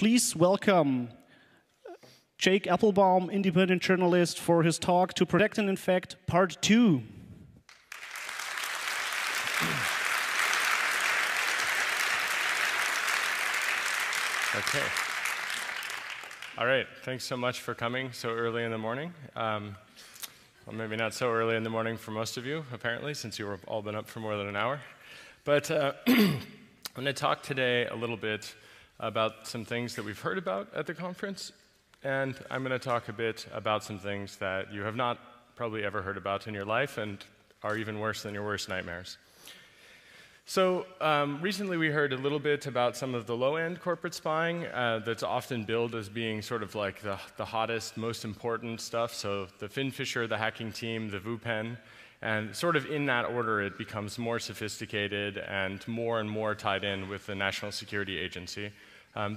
Please welcome Jacob Appelbaum, independent journalist, for his talk To Protect and Infect, Part 2. Okay. All right. Thanks so much for coming so early in the morning. Well, maybe not so early in the morning for most of you, apparently, since you were all been up for more than an hour. But I'm going to talk today a little bit about some things that we've heard about at the conference, and I'm going to talk a bit about some things that you have not probably ever heard about in your life and are even worse than your worst nightmares. So recently we heard a little bit about some of the low-end corporate spying that's often billed as being sort of like the hottest, most important stuff. So the Finfisher, the hacking team, the VuPen, and sort of in that order it becomes more sophisticated and more tied in with the National Security Agency.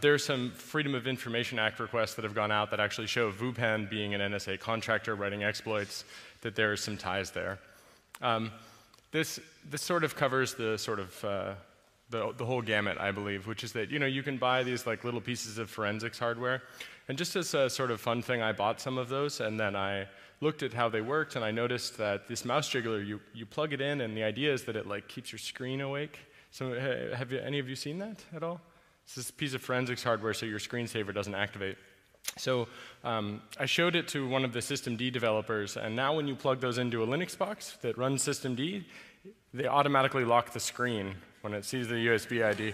There are some Freedom of Information Act requests that have gone out that actually show VuPen being an NSA contractor writing exploits, that there are some ties there. This sort of covers the sort of the whole gamut, I believe, which is that you can buy these like little pieces of forensics hardware, and just as a sort of fun thing, I bought some of those, and then I looked at how they worked, and I noticed that this mouse jiggler, you plug it in, and the idea is that it like keeps your screen awake. So have any of you seen that at all? It's this piece of forensics hardware so your screensaver doesn't activate. So I showed it to one of the systemd developers, and now when you plug those into a Linux box that runs systemd, they automatically lock the screen when it sees the USB ID.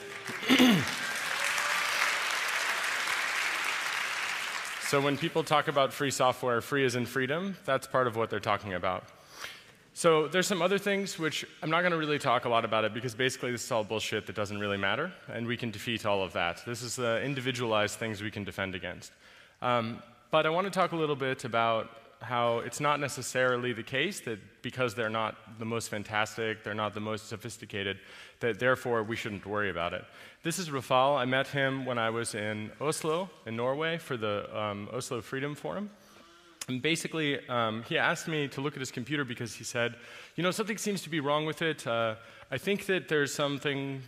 So when people talk about free software, free as in freedom, that's part of what they're talking about. So there's some other things which I'm not going to really talk a lot about it because basically this is all bullshit that doesn't really matter, and we can defeat all of that. This is the individualized things we can defend against. But I want to talk a little bit about how it's not necessarily the case that because they're not the most fantastic, they're not the most sophisticated, that therefore we shouldn't worry about it. This is Rafal. I met him when I was in Oslo, in Norway, for the Oslo Freedom Forum. And basically, he asked me to look at his computer because he said, something seems to be wrong with it. I think that there's something,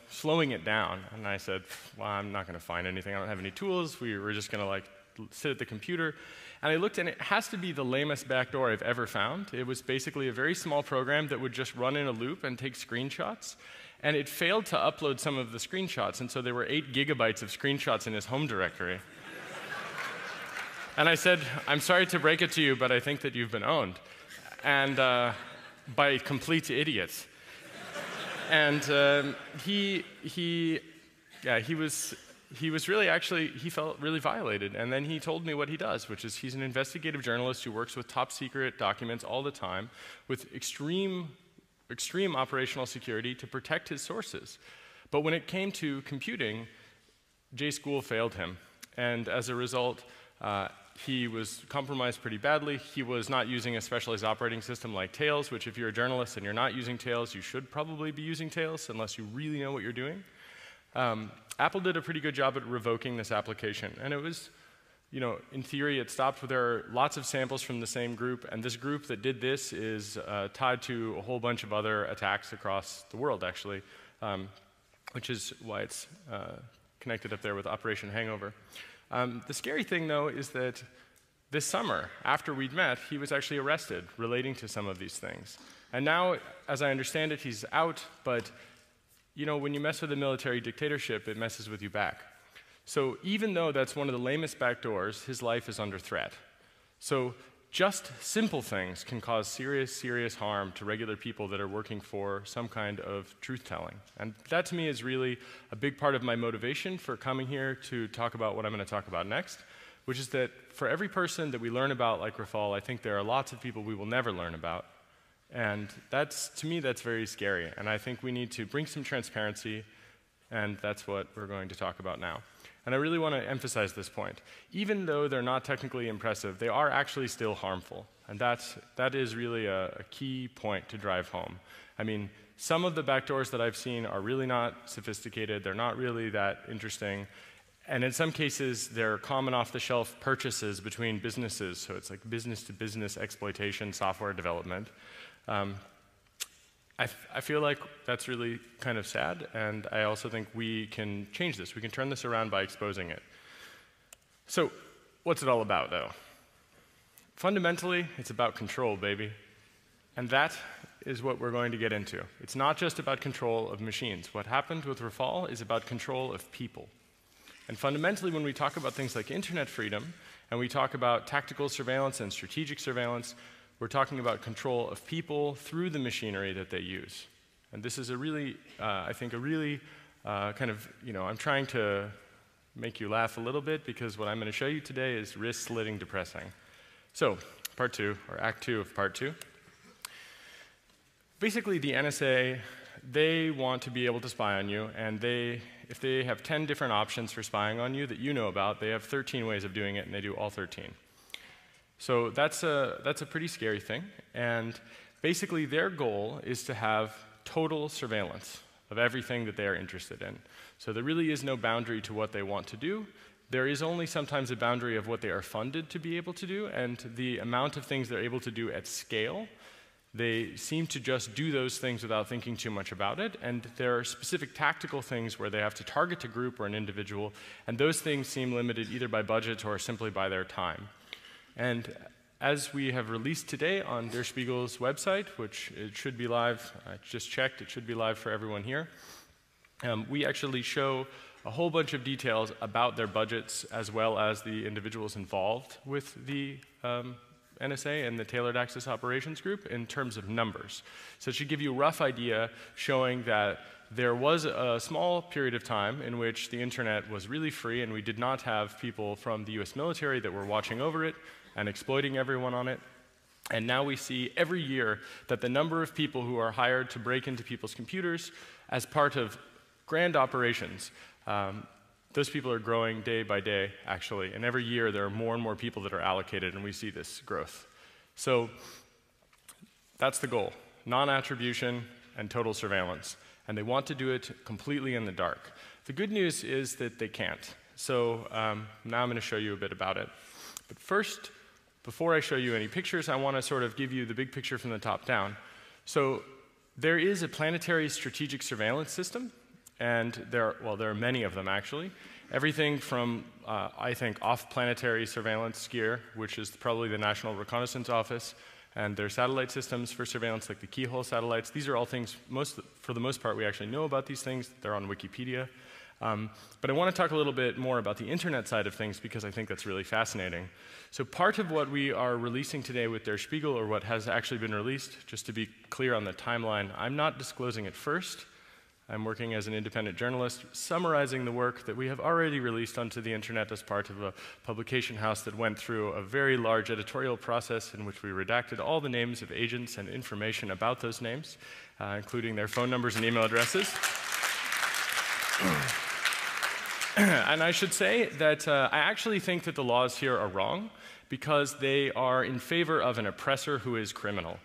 slowing it down. And I said, well, I'm not going to find anything. I don't have any tools. We're just going to like sit at the computer. And I looked, and it has to be the lamest backdoor I've ever found. It was basically a very small program that would just run in a loop and take screenshots. And it failed to upload some of the screenshots. And so there were 8 gigabytes of screenshots in his home directory. And I said, I'm sorry to break it to you, but I think that you've been owned. And by complete idiots. And he was really actually, he felt really violated. And then he told me what he does, which is he's an investigative journalist who works with top secret documents all the time with extreme operational security to protect his sources. But when it came to computing, J-School failed him. And as a result, he was compromised pretty badly. He was not using a specialized operating system like Tails, which if you're a journalist and you're not using Tails, you should probably be using Tails unless you really know what you're doing. Apple did a pretty good job at revoking this application. And it was, in theory, it stopped with there are lots of samples from the same group. And this group that did this is tied to a whole bunch of other attacks across the world, actually, which is why it's connected up there with Operation Hangover. The scary thing, though, is that this summer, after we'd met, he was actually arrested relating to some of these things. And now, as I understand it, he's out, but when you mess with a military dictatorship, it messes with you back. So even though that's one of the lamest backdoors, his life is under threat. So just simple things can cause serious harm to regular people that are working for some kind of truth-telling. And that, to me, is really a big part of my motivation for coming here to talk about what I'm going to talk about next, which is that for every person that we learn about, like Rafal, I think there are lots of people we will never learn about. And to me, that's very scary. And I think we need to bring some transparency, and that's what we're going to talk about now. And I really want to emphasize this point. Even though they're not technically impressive, they are actually still harmful. And that is really a key point to drive home. I mean, some of the backdoors that I've seen are really not sophisticated. They're not really that interesting. And in some cases, they're common off-the-shelf purchases between businesses. So it's like business-to-business exploitation software development. I feel like that's really kind of sad, and I also think we can change this. We can turn this around by exposing it. So what's it all about, though? Fundamentally, it's about control, baby. And that is what we're going to get into. It's not just about control of machines. What happened with Rafal is about control of people. And fundamentally, when we talk about things like internet freedom, and we talk about tactical surveillance and strategic surveillance, we're talking about control of people through the machinery that they use. And this is a really, I think, a really kind of, I'm trying to make you laugh a little bit because what I'm going to show you today is wrist-slitting depressing. So, part 2, or act 2 of part 2. Basically, the NSA, they want to be able to spy on you, and if they have 10 different options for spying on you that you know about, they have 13 ways of doing it, and they do all 13. So that's a pretty scary thing, and basically their goal is to have total surveillance of everything that they are interested in. So there really is no boundary to what they want to do. There is only sometimes a boundary of what they are funded to be able to do, and the amount of things they're able to do at scale. They seem to just do those things without thinking too much about it, and there are specific tactical things where they have to target a group or an individual, and those things seem limited either by budget or simply by their time. And as we have released today on Der Spiegel's website, which it should be live, I just checked, it should be live for everyone here, we actually show a whole bunch of details about their budgets as well as the individuals involved with the NSA and the Tailored Access Operations Group in terms of numbers. So it should give you a rough idea showing that there was a small period of time in which the internet was really free and we did not have people from the US military that were watching over it and exploiting everyone on it. And now we see every year that the number of people who are hired to break into people's computers as part of grand operations, those people are growing day by day, actually. And every year there are more and more people that are allocated, and we see this growth. So that's the goal, non-attribution and total surveillance. And they want to do it completely in the dark. The good news is that they can't. So now I'm going to show you a bit about it. But first, before I show you any pictures, I want to sort of give you the big picture from the top down. So there is a planetary strategic surveillance system, and there are many of them, actually. Everything from, I think, off-planetary surveillance gear, which is probably the National Reconnaissance Office, and their satellite systems for surveillance, like the keyhole satellites. These are all things, for the most part, we actually know about these things. They're on Wikipedia. But I want to talk a little bit more about the internet side of things because I think that's really fascinating. So part of what we are releasing today with Der Spiegel, or what has actually been released, just to be clear on the timeline, I'm not disclosing it first. I'm working as an independent journalist, summarizing the work that we have already released onto the internet as part of a publication house that went through a very large editorial process in which we redacted all the names of agents and information about those names, including their phone numbers and email addresses. And I should say that I actually think that the laws here are wrong because they are in favor of an oppressor who is criminal.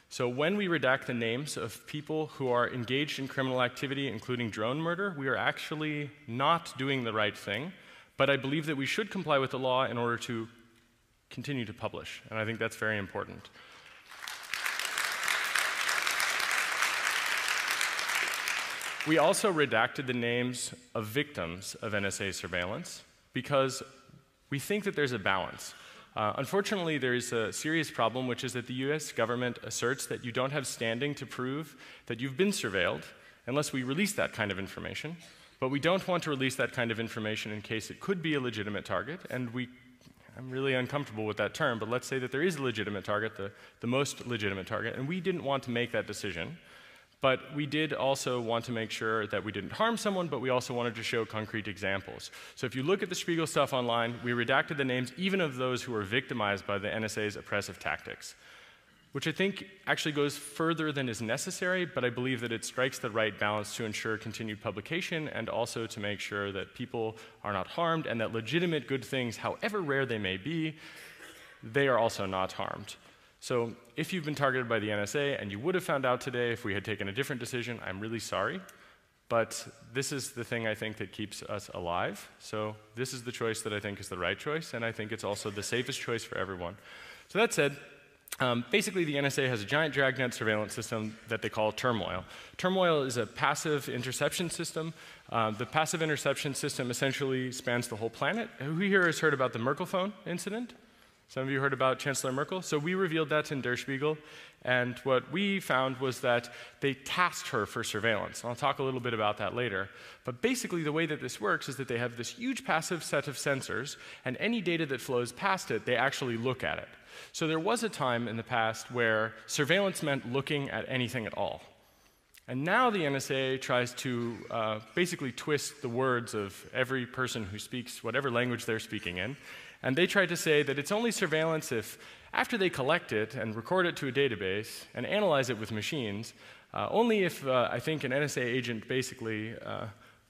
So when we redact the names of people who are engaged in criminal activity, including drone murder, we are actually not doing the right thing, but I believe that we should comply with the law in order to continue to publish, and I think that's very important. We also redacted the names of victims of NSA surveillance because we think that there's a balance. Unfortunately, there is a serious problem, which is that the US government asserts that you don't have standing to prove that you've been surveilled unless we release that kind of information. But we don't want to release that kind of information in case it could be a legitimate target, and I'm really uncomfortable with that term, but let's say that there is a legitimate target, the most legitimate target, and we didn't want to make that decision. But we did also want to make sure that we didn't harm someone, but we also wanted to show concrete examples. So if you look at the Spiegel stuff online, we redacted the names even of those who were victimized by the NSA's oppressive tactics, which I think actually goes further than is necessary, but I believe that it strikes the right balance to ensure continued publication and also to make sure that people are not harmed and that legitimate good things, however rare they may be, they are also not harmed. So if you've been targeted by the NSA and you would have found out today if we had taken a different decision, I'm really sorry. But this is the thing I think that keeps us alive. So this is the choice that I think is the right choice, and I think it's also the safest choice for everyone. So that said, Basically, the NSA has a giant dragnet surveillance system that they call Turmoil. Turmoil is a passive interception system. The passive interception system essentially spans the whole planet. Who here has heard about the Merkel phone incident? Some of you heard about Chancellor Merkel? So we revealed that in Der Spiegel, and what we found was that they tasked her for surveillance. I'll talk a little bit about that later. But basically, the way that this works is that they have this huge passive set of sensors, and any data that flows past it, they actually look at it. So there was a time in the past where surveillance meant looking at anything at all. And now the NSA tries to basically twist the words of every person who speaks whatever language they're speaking in. And they try to say that it's only surveillance if, after they collect it and record it to a database and analyze it with machines, only if, I think, an NSA agent basically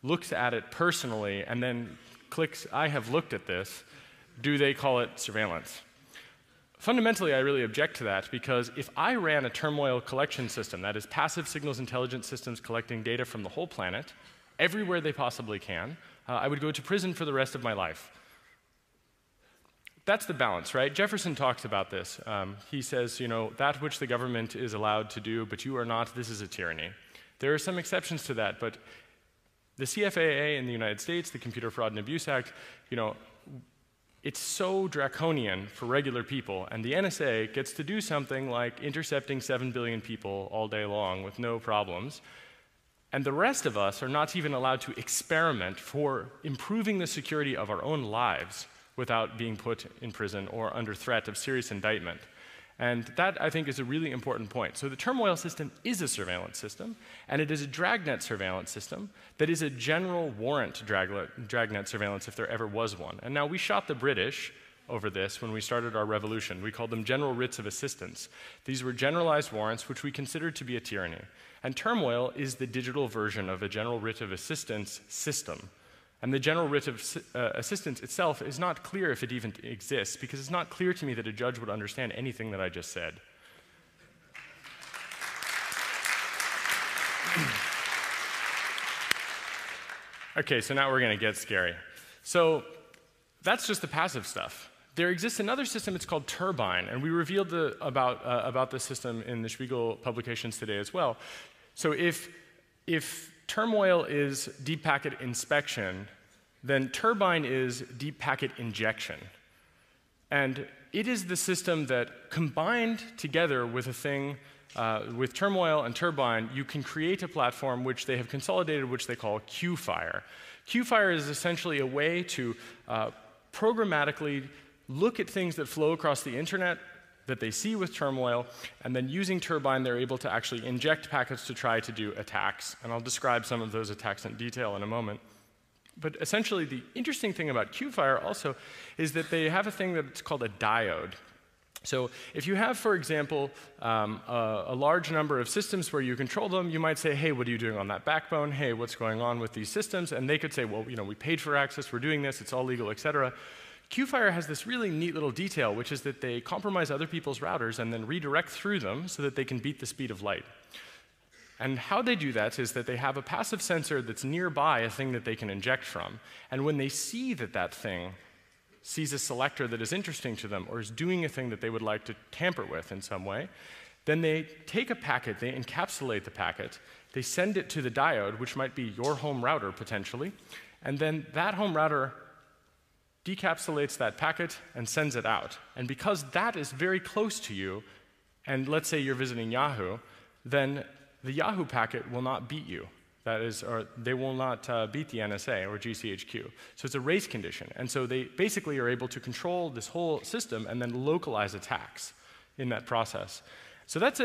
looks at it personally and then clicks, I have looked at this, do they call it surveillance. Fundamentally, I really object to that, because if I ran a Turmoil collection system, that is passive signals intelligence systems collecting data from the whole planet, everywhere they possibly can, I would go to prison for the rest of my life. That's the balance, right? Jefferson talks about this. He says, you know, that which the government is allowed to do, but you are not, this is a tyranny. There are some exceptions to that, but the CFAA in the United States, the Computer Fraud and Abuse Act, you know, it's so draconian for regular people, and the NSA gets to do something like intercepting 7 billion people all day long with no problems, and the rest of us are not even allowed to experiment for improving the security of our own lives without being put in prison or under threat of serious indictment. And that, I think, is a really important point. So the Turmoil system is a surveillance system, and it is a dragnet surveillance system that is a general warrant dragnet surveillance if there ever was one. And now we shot the British over this when we started our revolution. We called them general writs of assistance. These were generalized warrants which we considered to be a tyranny. And Turmoil is the digital version of a general writ of assistance system. And the general writ of assistance itself is not clear if it even exists, because it's not clear to me that a judge would understand anything that I just said. Okay, so now we're going to get scary. So that's just the passive stuff. There exists another system, it's called Turbine, and we revealed about this system in the Spiegel publications today as well. So if Turmoil is deep packet inspection, then Turbine is deep packet injection. And it is the system that, combined together with a thing, with Turmoil and Turbine, you can create a platform which they have consolidated, which they call Qfire. Qfire is essentially a way to programmatically look at things that flow across the internet that they see with Turmoil, and then using Turbine, they're able to actually inject packets to try to do attacks. And I'll describe some of those attacks in detail in a moment. But essentially, the interesting thing about Qfire also is that they have a thing that's called a diode. So if you have, for example, a large number of systems where you control them, you might say, hey, what are you doing on that backbone? Hey, what's going on with these systems? And they could say, well, you know, we paid for access, we're doing this, it's all legal, et cetera. Qfire has this really neat little detail, which is that they compromise other people's routers and then redirect through them so that they can beat the speed of light. And how they do that is that they have a passive sensor that's nearby a thing that they can inject from. And when they see that that thing sees a selector that is interesting to them or is doing a thing that they would like to tamper with in some way, then they take a packet, they encapsulate the packet, they send it to the diode, which might be your home router potentially, and then that home router decapsulates that packet and sends it out. And because that is very close to you, and let's say you're visiting Yahoo, then the Yahoo packet will not beat you. That is, or they will not beat the NSA or GCHQ. So it's a race condition. And so they basically are able to control this whole system and then localize attacks in that process. So that's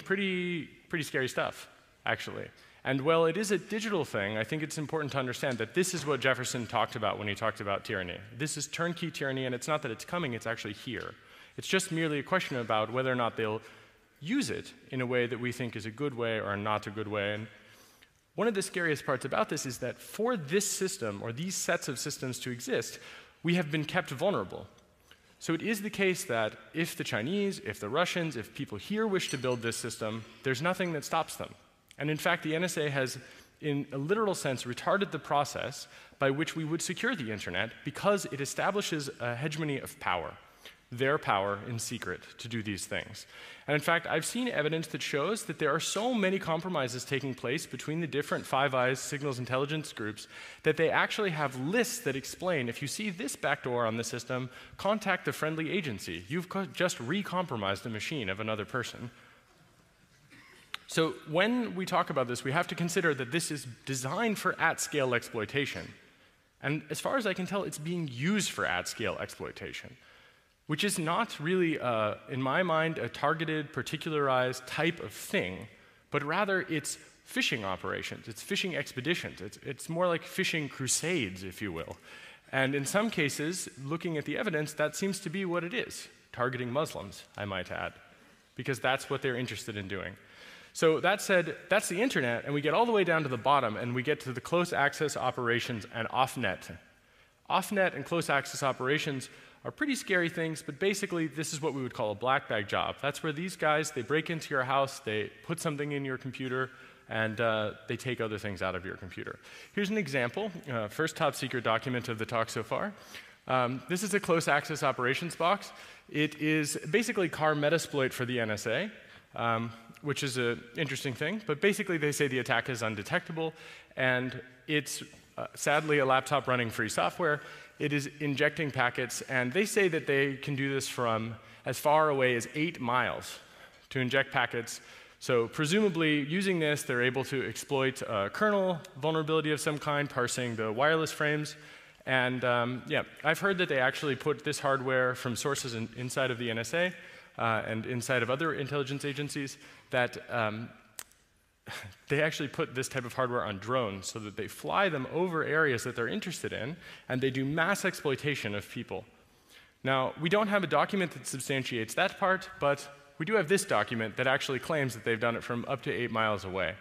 pretty scary stuff, actually. And while it is a digital thing, I think it's important to understand that this is what Jefferson talked about when he talked about tyranny. This is turnkey tyranny, and it's not that it's coming, it's actually here. It's just merely a question about whether or not they'll use it in a way that we think is a good way or not a good way. And one of the scariest parts about this is that for this system, or these sets of systems to exist, we have been kept vulnerable. So it is the case that if the Chinese, if the Russians, if people here wish to build this system, there's nothing that stops them. And in fact, the NSA has, in a literal sense, retarded the process by which we would secure the internet because it establishes a hegemony of power. their power in secret to do these things. And in fact, I've seen evidence that shows that there are so many compromises taking place between the different Five Eyes signals intelligence groups that they actually have lists that explain, if you see this backdoor on the system, contact the friendly agency. You've just re-compromised the machine of another person. So when we talk about this, we have to consider that this is designed for at-scale exploitation. And as far as I can tell, it's being used for at-scale exploitation, which is not really, in my mind, a targeted, particularized type of thing, but rather it's phishing operations, it's phishing expeditions, it's more like phishing crusades, if you will. And in some cases, looking at the evidence, that seems to be what it is, targeting Muslims, I might add, because that's what they're interested in doing. So that said, that's the internet, and we get all the way down to the bottom, and we get to the close access operations and off-net. Off-net and close access operations are pretty scary things, but basically this is what we would call a black bag job. That's where these guys, they break into your house, they put something in your computer, and they take other things out of your computer. Here's an example, first top secret document of the talk so far. This is a close access operations box. It is basically car metasploit for the NSA, which is an interesting thing, but basically they say the attack is undetectable, and it's sadly a laptop running free software. It is injecting packets, and they say that they can do this from as far away as 8 miles to inject packets. So presumably, using this, they're able to exploit a kernel vulnerability of some kind, parsing the wireless frames. And yeah, I've heard that they actually put this hardware from sources inside of the NSA and inside of other intelligence agencies that they actually put this type of hardware on drones so that they fly them over areas that they're interested in, and they do mass exploitation of people. Now, we don't have a document that substantiates that part, but we do have this document that actually claims that they've done it from up to 8 miles away.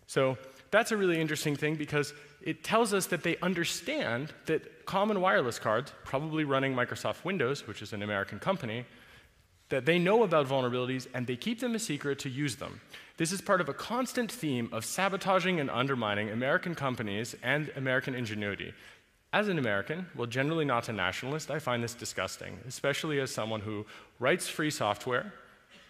So that's a really interesting thing because it tells us that they understand that common wireless cards, probably running Microsoft Windows, which is an American company, that they know about vulnerabilities and they keep them a secret to use them. This is part of a constant theme of sabotaging and undermining American companies and American ingenuity. As an American, well, generally not a nationalist, I find this disgusting, especially as someone who writes free software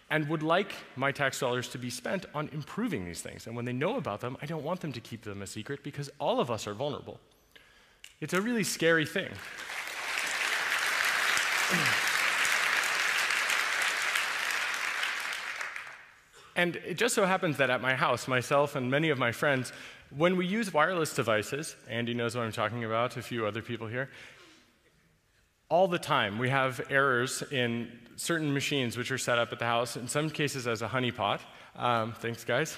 and would like my tax dollars to be spent on improving these things. And when they know about them, I don't want them to keep them a secret because all of us are vulnerable. It's a really scary thing. And it just so happens that at my house, myself and many of my friends, when we use wireless devices, Andy knows what I'm talking about, a few other people here, all the time we have errors in certain machines which are set up at the house, in some cases as a honeypot, thanks guys,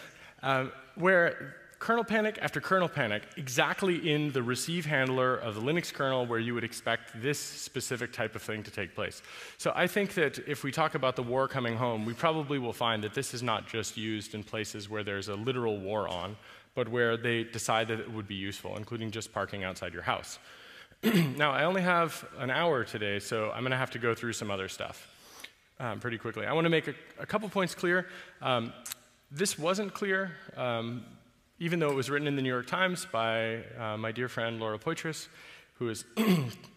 where kernel panic after kernel panic, exactly in the receive handler of the Linux kernel where you would expect this specific type of thing to take place. So I think that if we talk about the war coming home, we probably will find that this is not just used in places where there's a literal war on, but where they decide that it would be useful, including just parking outside your house. Now, I only have an hour today, so I'm going to have to go through some other stuff pretty quickly. I want to make a couple points clear. This wasn't clear. Even though it was written in the New York Times by my dear friend Laura Poitras, who is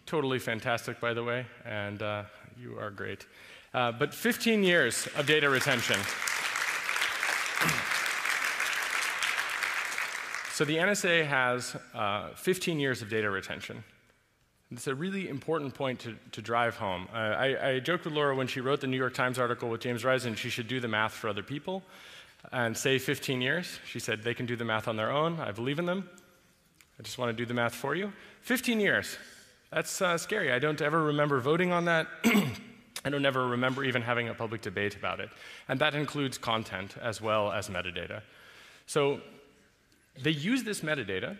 totally fantastic, by the way, and you are great. But 15 years of data retention. So the NSA has 15 years of data retention. It's a really important point to drive home. I joked with Laura when she wrote the New York Times article with James Risen, she should do the math for other people and say 15 years. She said they can do the math on their own. I believe in them. I just want to do the math for you. 15 years. That's scary. I don't ever remember voting on that. I don't ever remember even having a public debate about it. And that includes content as well as metadata. So they use this metadata.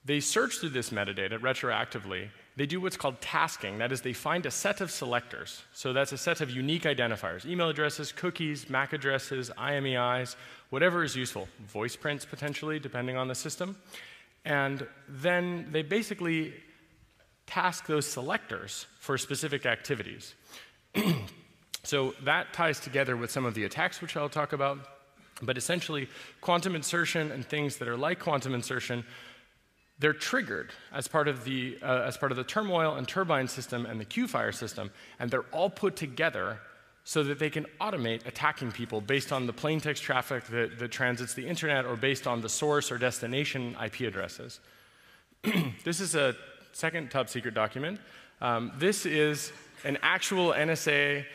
They search through this metadata retroactively. They do what's called tasking. That is, they find a set of selectors. So that's a set of unique identifiers, email addresses, cookies, MAC addresses, IMEIs, whatever is useful, voice prints potentially, depending on the system. And then they basically task those selectors for specific activities. So that ties together with some of the attacks, which I'll talk about. But essentially, quantum insertion and things that are like quantum insertion they're triggered as part of the turmoil and turbine system and the Q-fire system, and they're all put together so that they can automate attacking people based on the plain text traffic that transits the internet or based on the source or destination IP addresses. This is a second top secret document. This is an actual NSA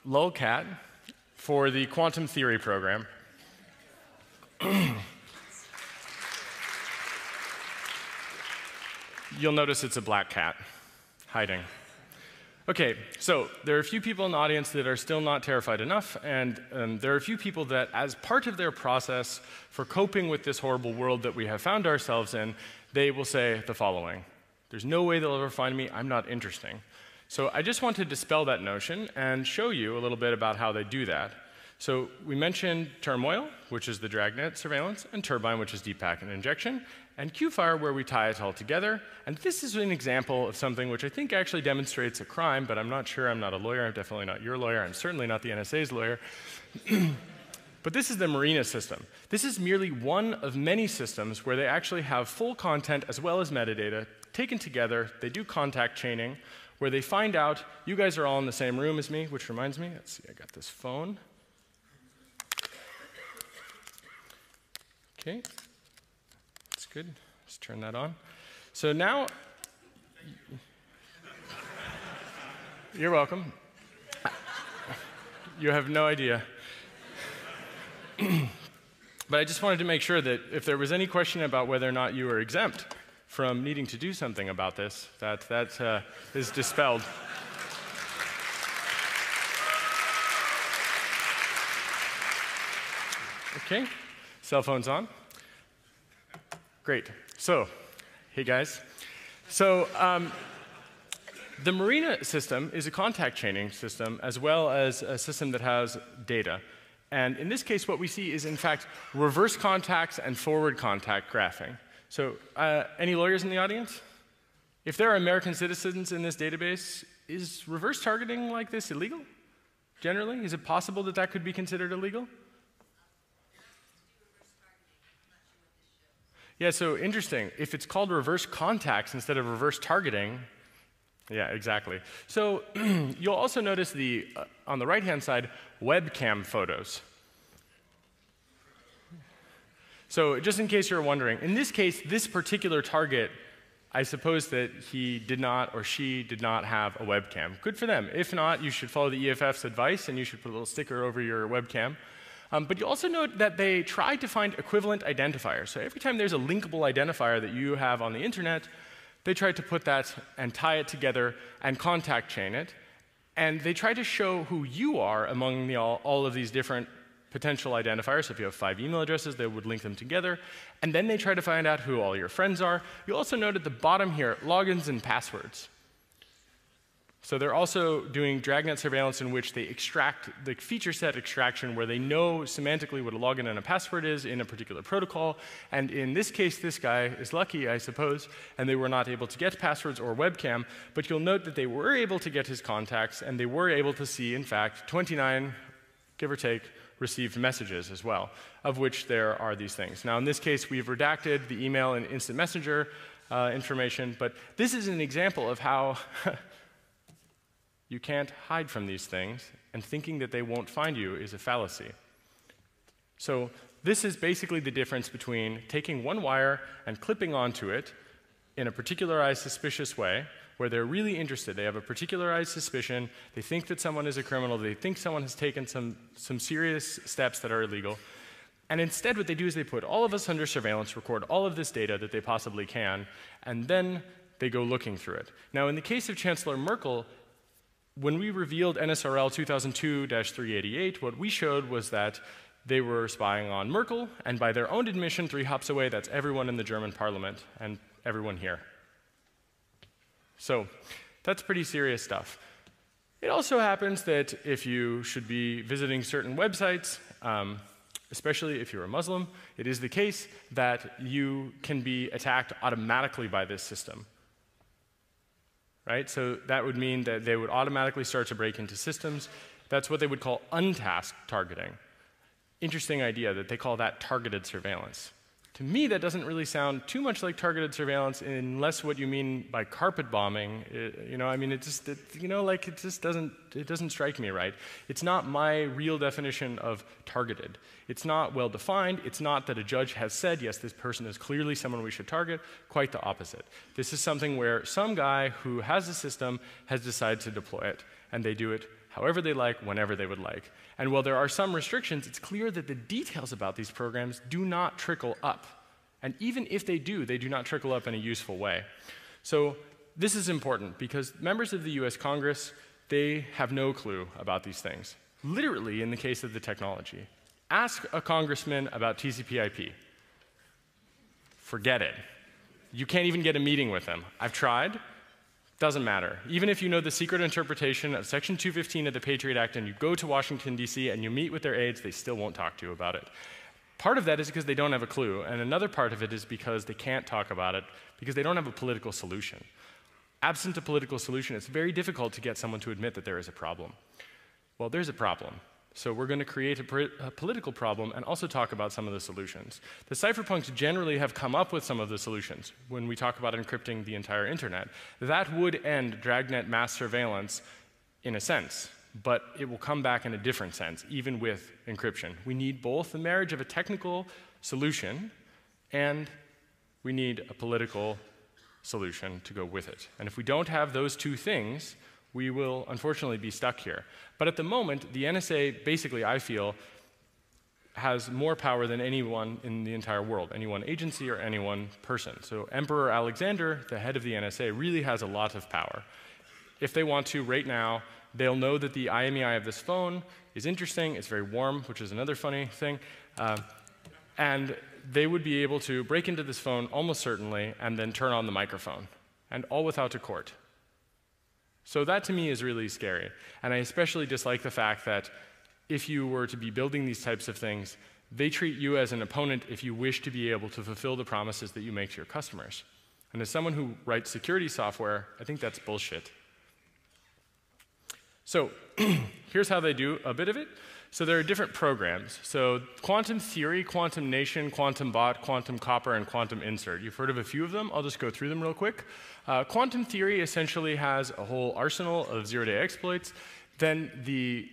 lolcat for the quantum theory program. You'll notice it's a black cat hiding. Okay, so there are a few people in the audience that are still not terrified enough, and there are a few people that, as part of their process for coping with this horrible world that we have found ourselves in, they will say the following: there's no way they'll ever find me, I'm not interesting. So I just want to dispel that notion and show you a little bit about how they do that. So we mentioned turmoil, which is the dragnet surveillance, and turbine, which is deep packet injection, and Q-fire, where we tie it all together. And this is an example of something which I think actually demonstrates a crime, but I'm not sure. I'm not a lawyer. I'm definitely not your lawyer. I'm certainly not the NSA's lawyer. But this is the Marina system. This is merely one of many systems where they actually have full content as well as metadata taken together. They do contact chaining, where they find out you guys are all in the same room as me, which reminds me, let's see, I got this phone. Okay, that's good. Let's turn that on. So now, you're welcome. You have no idea. But I just wanted to make sure that if there was any question about whether or not you were exempt from needing to do something about this, that is dispelled. Okay. Cell phone's on. Great. So, hey guys. So, the Marina system is a contact chaining system as well as a system that has data. And in this case, what we see is, in fact, reverse contacts and forward contact graphing. So, any lawyers in the audience? If there are American citizens in this database, is reverse targeting like this illegal? Generally? Is it possible that that could be considered illegal? Yeah, so interesting. If it's called reverse contacts instead of reverse targeting, yeah, exactly. So you'll also notice the, on the right-hand side, webcam photos. So just in case you're wondering, in this case, this particular target, I suppose that he did not or she did not have a webcam. Good for them. If not, you should follow the EFF's advice and you should put a little sticker over your webcam. But you also note that they tried to find equivalent identifiers. So every time there's a linkable identifier that you have on the internet, they tried to put that and tie it together and contact chain it. And they tried to show who you are among all of these different potential identifiers. So if you have 5 email addresses, they would link them together. And then they try to find out who all your friends are. You also note at the bottom here, logins and passwords. So they're also doing dragnet surveillance in which they extract the feature set extraction where they know semantically what a login and a password is in a particular protocol. And in this case, this guy is lucky, I suppose, and they were not able to get passwords or webcam. But you'll note that they were able to get his contacts, and they were able to see, in fact, 29, give or take, received messages as well, of which there are these things. Now, in this case, we've redacted the email and instant messenger information, but this is an example of how you can't hide from these things, and thinking that they won't find you is a fallacy. So this is basically the difference between taking one wire and clipping onto it in a particularized, suspicious way, where they're really interested. They have a particularized suspicion. They think that someone is a criminal. They think someone has taken some serious steps that are illegal. And instead, what they do is they put all of us under surveillance, record all of this data that they possibly can, and then they go looking through it. Now, in the case of Chancellor Merkel, when we revealed NSRL 2002-388, what we showed was that they were spying on Merkel, and by their own admission, 3 hops away, that's everyone in the German parliament and everyone here. So that's pretty serious stuff. It also happens that if you should be visiting certain websites, especially if you're a Muslim, it is the case that you can be attacked automatically by this system. Right? So that would mean that they would automatically start to break into systems. That's what they would call untasked targeting. Interesting idea that they call that targeted surveillance. To me, that doesn't really sound too much like targeted surveillance, unless what you mean by carpet bombing. It just doesn't strike me right. It's not my real definition of targeted. It's not well defined. It's not that a judge has said, yes, this person is clearly someone we should target. Quite the opposite. This is something where some guy who has a system has decided to deploy it, and they do it however they like, whenever they would like. And while there are some restrictions, it's clear that the details about these programs do not trickle up. And even if they do not trickle up in a useful way. So this is important because members of the US Congress, they have no clue about these things. Literally, in the case of the technology. Ask a congressman about TCP/IP. Forget it. You can't even get a meeting with them. I've tried. Doesn't matter. Even if you know the secret interpretation of Section 215 of the Patriot Act and you go to Washington, D.C. and you meet with their aides, they still won't talk to you about it. Part of that is because they don't have a clue, and another part of it is because they can't talk about it because they don't have a political solution. Absent a political solution, it's very difficult to get someone to admit that there is a problem. Well, there's a problem. So we're going to create a political problem and also talk about some of the solutions. The cypherpunks generally have come up with some of the solutions when we talk about encrypting the entire internet. That would end dragnet mass surveillance in a sense, but it will come back in a different sense, even with encryption. We need both the marriage of a technical solution and we need a political solution to go with it. And if we don't have those two things, we will unfortunately be stuck here. But at the moment, the NSA, basically, I feel, has more power than anyone in the entire world, any one agency or any one person. So Emperor Alexander, the head of the NSA, really has a lot of power. If they want to, right now, they'll know that the IMEI of this phone is interesting, it's very warm, which is another funny thing, and they would be able to break into this phone almost certainly and then turn on the microphone, and all without a court. So that to me is really scary. And I especially dislike the fact that if you were to be building these types of things, they treat you as an opponent if you wish to be able to fulfill the promises that you make to your customers. And as someone who writes security software, I think that's bullshit. So here's how they do a bit of it. So there are different programs. So quantum theory, quantum nation, quantum bot, quantum copper, and quantum insert. You've heard of a few of them. I'll just go through them real quick. Quantum theory essentially has a whole arsenal of zero-day exploits. Then the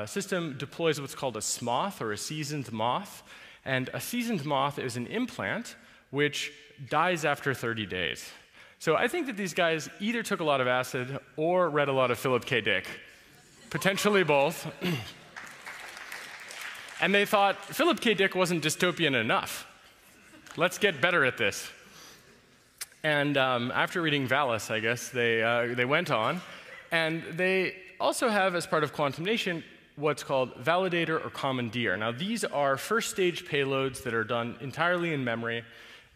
system deploys what's called a SMOTH, or a seasoned moth. And a seasoned moth is an implant which dies after 30 days. So I think that these guys either took a lot of acid or read a lot of Philip K. Dick. Potentially both. And they thought, Philip K. Dick wasn't dystopian enough. Let's get better at this. And after reading Valis, I guess, they went on. And they also have, as part of Quantum Nation, what's called validator or commandeer. Now, these are first-stage payloads that are done entirely in memory.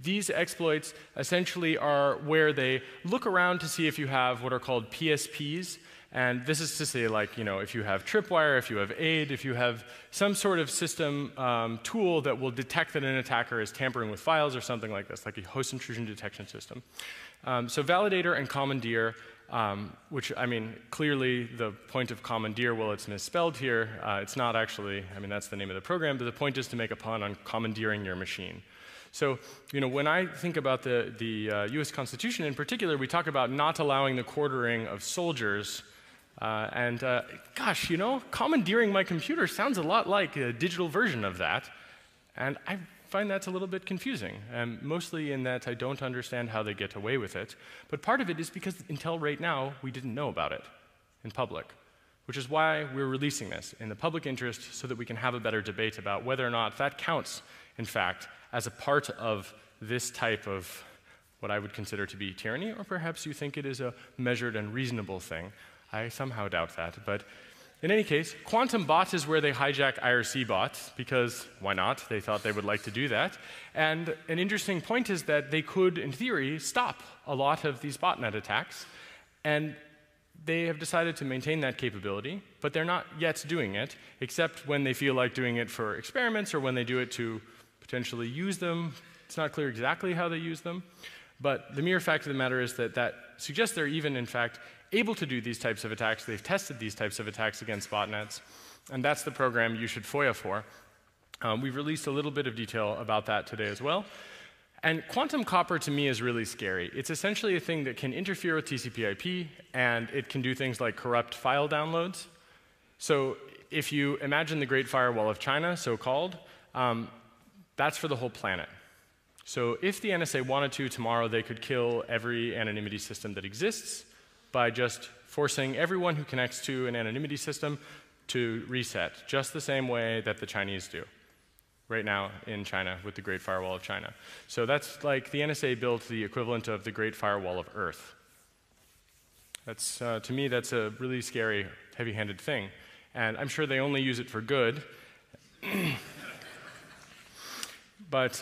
These exploits essentially are where they look around to see if you have what are called PSPs. And this is to say, like, if you have tripwire, if you have AID, if you have some sort of system tool that will detect that an attacker is tampering with files or something like this, like a host intrusion detection system. So validator and commandeer, which, clearly the point of commandeer, well, it's misspelled here. It's not actually, that's the name of the program, but the point is to make a pun on commandeering your machine. So, when I think about the US Constitution in particular, we talk about not allowing the quartering of soldiers. Gosh, commandeering my computer sounds a lot like a digital version of that. And I find that's a little bit confusing, mostly in that I don't understand how they get away with it. But part of it is because until right now, we didn't know about it in public, which is why we're releasing this in the public interest so that we can have a better debate about whether or not that counts, in fact, as a part of this type of what I would consider to be tyranny, or perhaps you think it is a measured and reasonable thing. I somehow doubt that. But in any case, quantum bots is where they hijack IRC bots, because why not? They thought they would like to do that. And an interesting point is that they could, in theory, stop a lot of these botnet attacks. And they have decided to maintain that capability, but they're not yet doing it, except when they feel like doing it for experiments or when they do it to potentially use them. It's not clear exactly how they use them. But the mere fact of the matter is that that suggests they're even, in fact, able to do these types of attacks. They've tested these types of attacks against botnets, and that's the program you should FOIA for. We've released a little bit of detail about that today as well. And quantum copper, to me, is really scary. It's essentially a thing that can interfere with TCP/IP, and it can do things like corrupt file downloads. So if you imagine the Great Firewall of China, so-called, that's for the whole planet. So if the NSA wanted to, tomorrow they could kill every anonymity system that exists by just forcing everyone who connects to an anonymity system to reset, just the same way that the Chinese do right now in China with the Great Firewall of China. So that's like the NSA built the equivalent of the Great Firewall of Earth. That's, to me, that's a really scary, heavy-handed thing. And I'm sure they only use it for good. But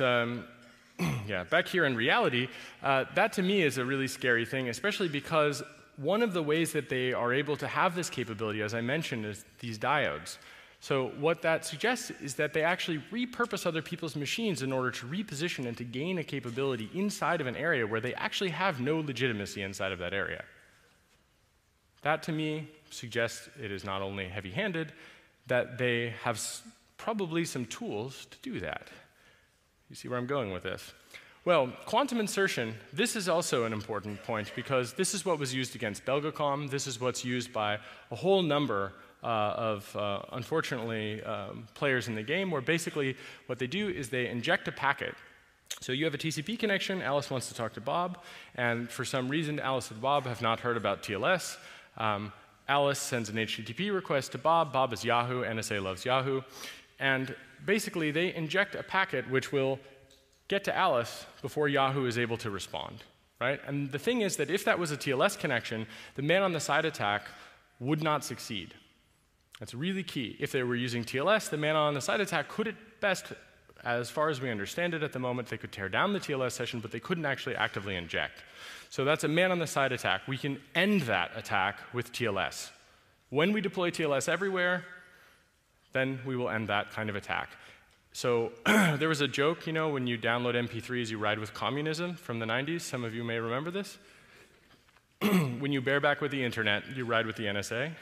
yeah, back here in reality, that to me is a really scary thing, especially because one of the ways that they are able to have this capability, as I mentioned, is these diodes. So what that suggests is that they actually repurpose other people's machines in order to reposition and to gain a capability inside of an area where they actually have no legitimacy inside of that area. That, to me, suggests it is not only heavy-handed, that they have probably some tools to do that. You see where I'm going with this? Well, quantum insertion, this is also an important point because this is what was used against Belgacom. This is what's used by a whole number of, unfortunately, players in the game, where basically what they do is they inject a packet. So you have a TCP connection, Alice wants to talk to Bob, and for some reason Alice and Bob have not heard about TLS. Alice sends an HTTP request to Bob. Bob is Yahoo, NSA loves Yahoo. And basically they inject a packet which will get to Alice before Yahoo is able to respond, right? And the thing is that if that was a TLS connection, the man-on-the-side attack would not succeed. That's really key. If they were using TLS, the man-on-the-side attack could at best, as far as we understand it at the moment, they could tear down the TLS session, but they couldn't actually actively inject. So that's a man-on-the-side attack. We can end that attack with TLS. When we deploy TLS everywhere, then we will end that kind of attack. So there was a joke, you know, when you download MP3s, you ride with communism from the 90s. Some of you may remember this. When you bareback with the internet, you ride with the NSA.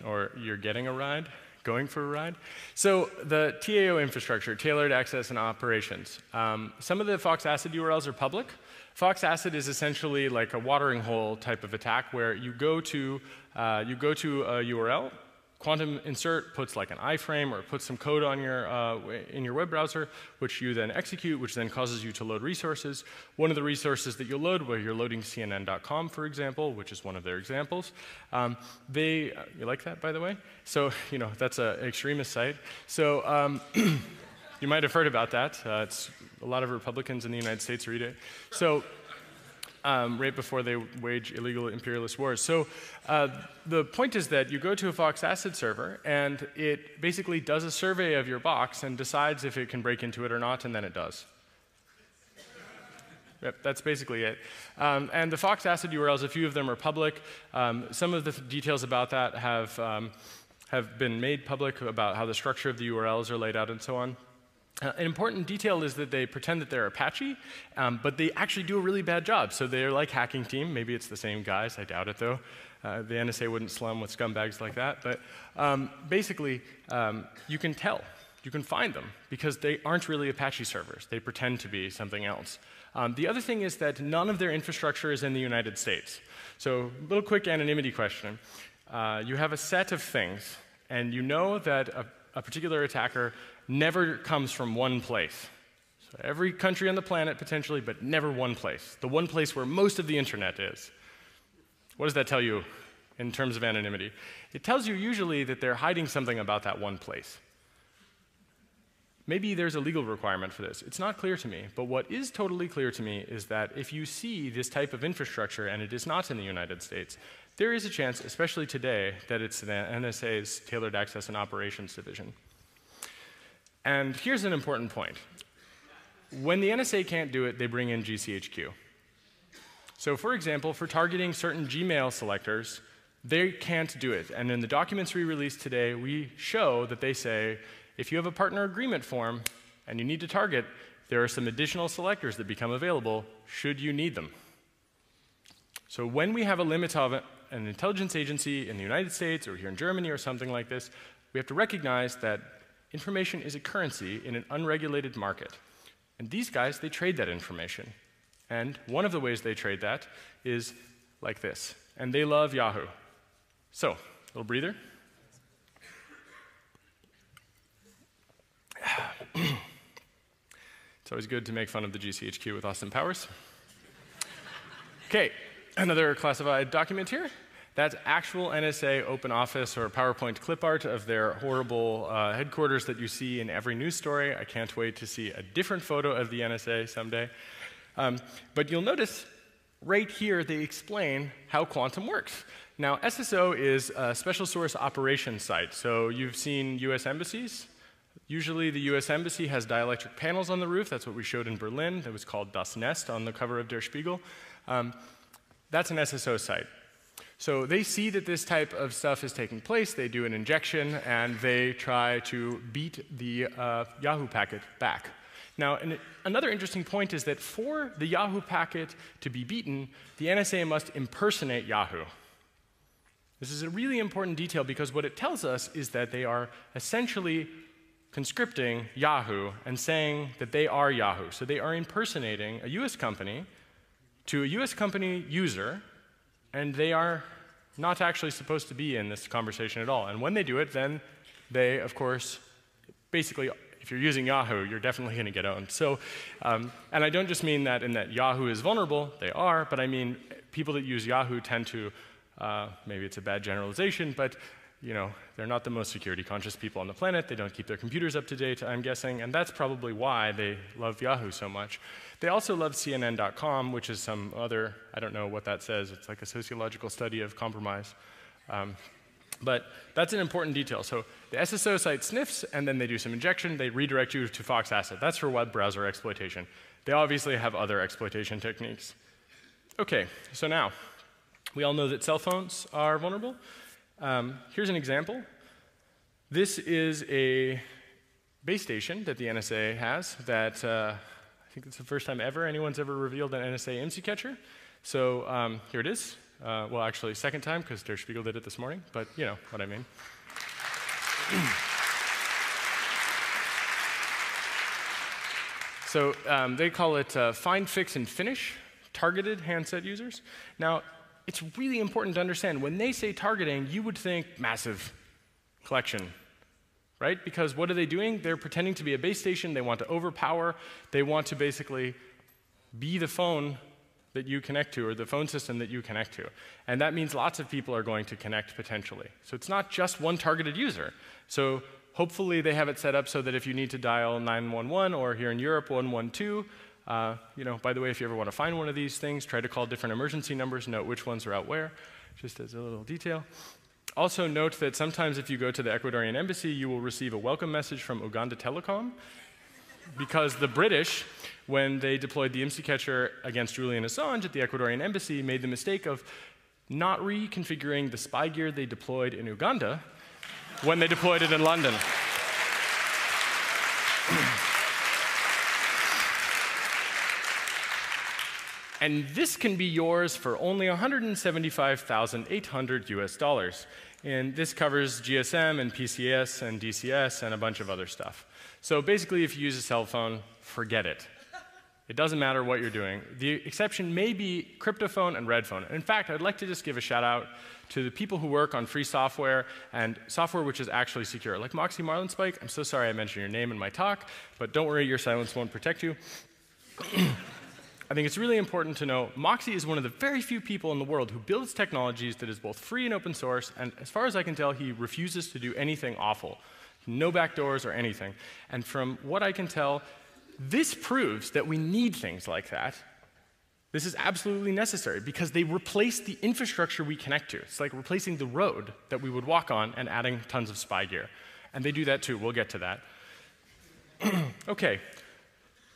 Or you're getting a ride, going for a ride. So the TAO infrastructure, tailored access and operations. Some of the Fox ACID URLs are public. Fox ACID is essentially like a watering hole type of attack where you go to a URL, quantum insert puts like an iframe or it puts some code on your, in your web browser, which you then execute, which then causes you to load resources. One of the resources that you'll load, where you're loading CNN.com, for example, which is one of their examples. You like that, by the way? So, you know, that's an extremist site. So you might have heard about that. It's a lot of Republicans in the United States read it. So right before they wage illegal imperialist wars. So the point is that you go to a Fox ACID server, and it basically does a survey of your box and decides if it can break into it or not, and then it does. Yep, that's basically it. And the Fox ACID URLs, a few of them are public. Some of the details about that have been made public about how the structure of the URLs are laid out and so on. An important detail is that they pretend that they're Apache, but they actually do a really bad job. So they're like Hacking Team. Maybe it's the same guys. I doubt it, though. The NSA wouldn't slum with scumbags like that. But basically, you can tell. You can find them because they aren't really Apache servers. They pretend to be something else. The other thing is that none of their infrastructure is in the United States. So a little quick anonymity question. You have a set of things, and you know that a particular attacker never comes from one place. So every country on the planet, potentially, but never one place. The one place where most of the internet is. What does that tell you in terms of anonymity? It tells you usually that they're hiding something about that one place. Maybe there's a legal requirement for this. It's not clear to me. But what is totally clear to me is that if you see this type of infrastructure and it is not in the United States, there is a chance, especially today, that it's the NSA's Tailored Access and Operations Division. And here's an important point. When the NSA can't do it, they bring in GCHQ. So for example, for targeting certain Gmail selectors, they can't do it. And in the documents we released today, we show that they say, if you have a partner agreement form and you need to target, there are some additional selectors that become available should you need them. So when we have a limit of an intelligence agency in the United States or here in Germany or something like this, we have to recognize that information is a currency in an unregulated market. And these guys, they trade that information. And one of the ways they trade that is like this. And they love Yahoo. So, little breather. It's always good to make fun of the GCHQ with Austin Powers. Okay, another classified document here. That's actual NSA open office or PowerPoint clip art of their horrible headquarters that you see in every news story. I can't wait to see a different photo of the NSA someday. But you'll notice right here they explain how quantum works. Now, SSO is a special source operations site. So you've seen US embassies. Usually the US Embassy has dielectric panels on the roof. That's what we showed in Berlin. That was called Das Nest on the cover of Der Spiegel. That's an SSO site. So they see that this type of stuff is taking place. They do an injection, and they try to beat the Yahoo packet back. Now, another interesting point is that for the Yahoo packet to be beaten, the NSA must impersonate Yahoo. This is a really important detail because what it tells us is that they are essentially conscripting Yahoo and saying that they are Yahoo. So they are impersonating a US company to a US company user, and they are not actually supposed to be in this conversation at all. And when they do it, then they, of course, basically, if you're using Yahoo, you're definitely going to get owned. So, and I don't just mean that in that Yahoo is vulnerable, they are, but I mean people that use Yahoo tend to, maybe it's a bad generalization, but you know, they're not the most security-conscious people on the planet. They don't keep their computers up to date, I'm guessing, and that's probably why they love Yahoo so much. They also love CNN.com, which is some other, I don't know what that says. It's like a sociological study of compromise. But that's an important detail. So the SSO site sniffs, and then they do some injection. They redirect you to Fox Asset. That's for web browser exploitation. They obviously have other exploitation techniques. OK, so now, we all know that cell phones are vulnerable. Here's an example. This is a base station that the NSA has that I think it's the first time ever anyone's ever revealed an NSA IMSI catcher. So here it is. Well, actually, second time, because Der Spiegel did it this morning, but you know what I mean. So they call it find, fix, and finish, targeted handset users. Now, it's really important to understand, when they say targeting, you would think massive collection, right? Because what are they doing? They're pretending to be a base station. They want to overpower. They want to basically be the phone that you connect to, or the phone system that you connect to. And that means lots of people are going to connect potentially. So it's not just one targeted user. So hopefully they have it set up so that if you need to dial 911, or here in Europe, 112, you know, by the way, if you ever want to find one of these things, try to call different emergency numbers, note which ones are out where, just as a little detail. Also note that sometimes if you go to the Ecuadorian embassy, you will receive a welcome message from Uganda Telecom, because the British, when they deployed the IMSI catcher against Julian Assange at the Ecuadorian embassy, made the mistake of not reconfiguring the spy gear they deployed in Uganda when they deployed it in London. And this can be yours for only $175,800 US. And this covers GSM and PCS and DCS and a bunch of other stuff. So basically, if you use a cell phone, forget it. It doesn't matter what you're doing. The exception may be cryptophone and redphone. In fact, I'd like to just give a shout out to the people who work on free software and software which is actually secure. Like Moxie Marlinspike, I'm so sorry I mentioned your name in my talk, but don't worry, your silence won't protect you. I think it's really important to know Moxie is one of the very few people in the world who builds technologies that is both free and open source, and as far as I can tell, he refuses to do anything awful. No backdoors or anything. And from what I can tell, this proves that we need things like that. This is absolutely necessary because they replace the infrastructure we connect to. It's like replacing the road that we would walk on and adding tons of spy gear. And they do that too. We'll get to that. OK.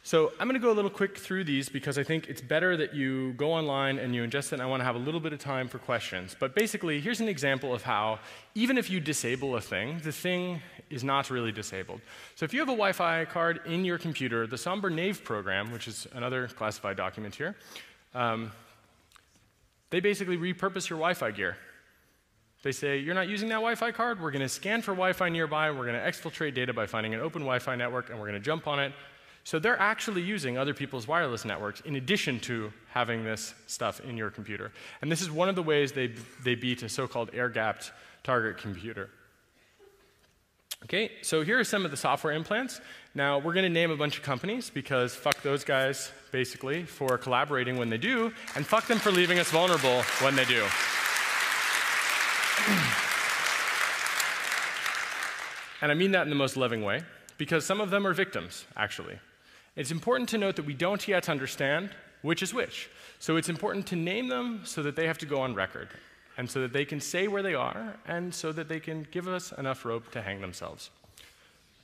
So I'm going to go a little quick through these because I think it's better that you go online and you ingest it, and I want to have a little bit of time for questions. But basically, here's an example of how, even if you disable a thing, the thing is not really disabled. So if you have a Wi-Fi card in your computer, the Somber Knave program, which is another classified document here, they basically repurpose your Wi-Fi gear. They say, you're not using that Wi-Fi card? We're going to scan for Wi-Fi nearby, we're going to exfiltrate data by finding an open Wi-Fi network, and we're going to jump on it. So they're actually using other people's wireless networks in addition to having this stuff in your computer. And this is one of the ways they beat a so-called air-gapped target computer. Okay, so here are some of the software implants. Now, we're going to name a bunch of companies because fuck those guys, basically, for collaborating when they do, and fuck them for leaving us vulnerable when they do. And I mean that in the most loving way, because some of them are victims, actually. It's important to note that we don't yet understand which is which. So it's important to name them so that they have to go on record, and so that they can say where they are, and so that they can give us enough rope to hang themselves.